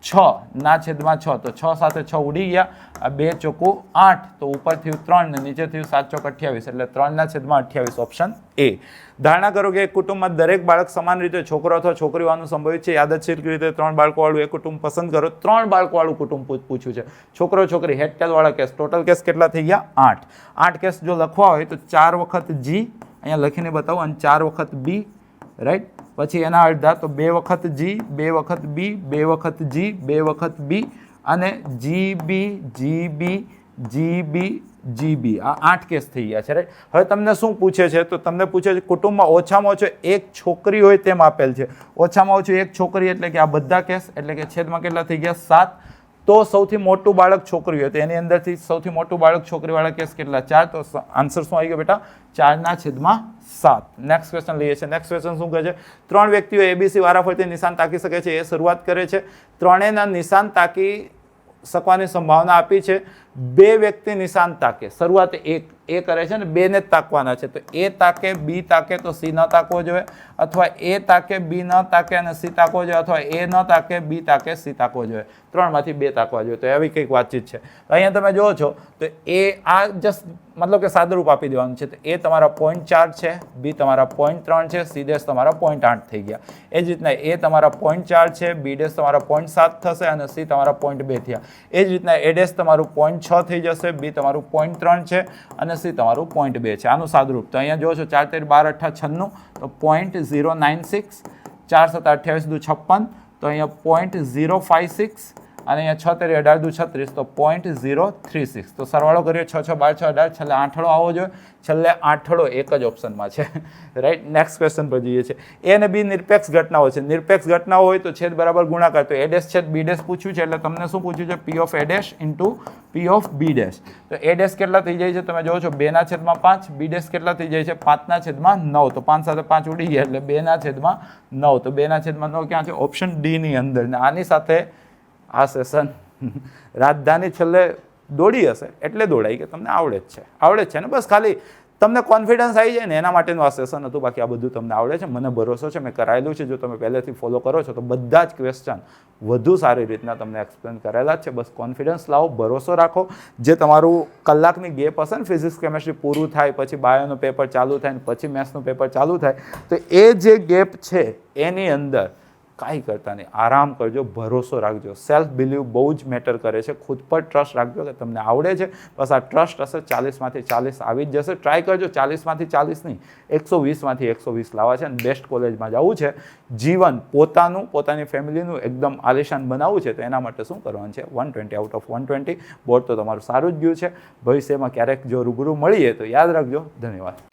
S1: 6/6, તો 6 સાથે 6 ઉડી ગયા. આ 2 ચોકું 8, તો ઉપર થયું 3 ને નીચે થયું 7 ચોક 28 એટલે 3/28. Option A. ધારણા કરો કે એક કુટુંબમાં દરેક બાળક સમાન રીતે છોકરો અથવા છોકરી હોવાનું સંભવિત છે. યાદચ્છિક રીતે 3 બાળકોવાળું એક કુટુંબ પસંદ કરો. 3 બાળકોવાળું કુટુંબ પૂછ્યું છે. છોકરો છોકરી હેડટેલવાળા કેસ. ટોટલ કેસ કેટલા થઈ ગયા? 8. 8 કેસ જો લખવા હોય તો 4 વખત G અહીંયા લખીને બતાવો અને 4 વખત B, રાઈટ. પછી એના અડધા તો 2 વખત G, 2 વખત B, 2 વખત G, 2 વખત B અને GB GB GB GB. આ 8 કેસ થઈ ગયા છે, રાઈટ. હવે તમને શું પૂછે છે? તો તમને પૂછે છે કુટુંબમાં ઓછામાં ઓછો એક છોકરી હોય તેમ આપેલ છે. ઓછામાં ઓછું એક છોકરી એટલે કે આ બધા કેસ એટલે કે છેદમાં કેટલા થઈ ગયા? 7. તો સૌથી મોટું બાળક છોકરી હોય તો એની અંદરથી સૌથી મોટું બાળક છોકરીવાળા કેસ કેટલા? 4. તો આન્સર શું આવી ગયો બેટા? 4/7. નેક્સ્ટ ક્વેશ્ચન લઈએ છીએ. નેક્સ્ટ ક્વેશ્ચન શું કહે છે? 3 વ્યક્તિઓ ABC વારાફરતી નિશાન તાકી શકે છે. એ શરૂઆત કરે છે. ત્રણેયના નિશાન તાકી શકવાની સંભાવના આપી છે. 2 વ્યક્તિ નિશાન તાકે. શરૂઆત એ કરે છે ને 2 ને જ તાકવાના છે. તો એ તાકે, B તાકે તો C ન તાકવો જોઈએ, અથવા એ તાકે, B ન તાકે અને C તાકવો જોઈએ, અથવા એ ન તાકે, B તાકે, C તાકવો જોઈએ. 3માંથી 2 તાકવા જોઈએ. તો એવી કંઈક વાતચીત છે. અહીંયા તમે જુઓ છો તો એ આ જસ્ટ મતલબ કે સાદુરૂપ આપી દેવાનું છે. તો એ તમારા 0.4 છે, B તમારા 0.3 છે, C ડેશ તમારા 0.8 થઈ ગયા. એ જ રીતના એ તમારા 0.4 છે, B ડેશ તમારા 0.7 થશે અને C તમારા 0.2 થયા. એ જ રીતના A ડેશ તમારું 0.6 થઈ જશે, બી તમારું 0.3 છે અને સી તમારું 0.2 છે. આનું સાદુરૂપ તો અહીંયા જો છો 4 તેર 12 અઠ્ઠા 96 તો 0.096, 4 7 28 દુ 56 તો અહીંયા 0.056 અને અહીંયા 6 તેરી 18 દુ 36 તો 0.036. તો સરવાળો કરીએ 6 6 12 6 18 છેલ્લે આઠડો આવો જોઈએ, છેલ્લે આઠડો એક જ ઓપ્શનમાં છે. રાઈટ, નેક્સ્ટ ક્વેશ્ચન પર જઈએ છીએ. એ અને બી નિરપેક્ષ ઘટનાઓ છે. નિરપેક્ષ ઘટનાઓ હોય તો છેદ બરાબર ગુણાકાર, તો એ ડેશ છેદ બી ડેશ પૂછ્યું છે એટલે તમને શું પૂછ્યું છે? P of A dash into P of B dash. તો એ ડેશ કેટલા થઈ જાય છે તમે જોવો છો 2/5, બી ડેશ કેટલા થઈ જાય છે 5/9, તો 5 સાથે 5 ઉડી ગયા એટલે 2/9, તો 2/9 ક્યાં છે? ઓપ્શન ડી ની અંદર. ને આની સાથે આ સેશન રાજધાની છેલ્લે દોડી હશે એટલે દોડાઈ કે તમને આવડે જ છે ને, બસ ખાલી તમને કોન્ફિડન્સ આવી જાય ને એના માટેનું આ સેશન હતું. બાકી આ બધું તમને આવડે છે, મને ભરોસો છે, મેં કરાયેલું છે. જો તમે પહેલેથી ફોલો કરો છો તો બધા જ ક્વેશ્ચન વધુ સારી રીતના તમને એક્સપ્લેન કરેલા જ છે. બસ કોન્ફિડન્સ લાવો, ભરોસો રાખો. જે તમારું કલાકની ગેપ હશે ને ફિઝિક્સ કેમેસ્ટ્રી પૂરું થાય પછી બાયોનું પેપર ચાલુ થાય ને પછી મેથ્સનું પેપર ચાલુ થાય, તો એ જે ગેપ છે એની અંદર કાંઈ કરતા નહીં, આરામ કરજો, ભરોસો રાખજો. સેલ્ફ બિલીવ બહુ જ મેટર કરે છે. ખુદ પર ટ્રસ્ટ રાખજો કે તમને આવડે છે. બસ આ ટ્રસ્ટ હશે 40માંથી 40 આવી જ જશે. ટ્રાય કરજો 40માંથી 40 નહીં, 120માંથી 120 લાવવા છે અને બેસ્ટ કોલેજમાં જવું છે. જીવન પોતાનું, પોતાની ફેમિલીનું એકદમ આલિશાન બનાવવું છે તો એના માટે શું કરવાનું છે? 120 આઉટ ઓફ 120. બોર્ડ તો તમારું સારું જ ગયું છે. ભવિષ્યમાં ક્યારેક જો રૂબરૂ મળીએ તો યાદ રાખજો. ધન્યવાદ.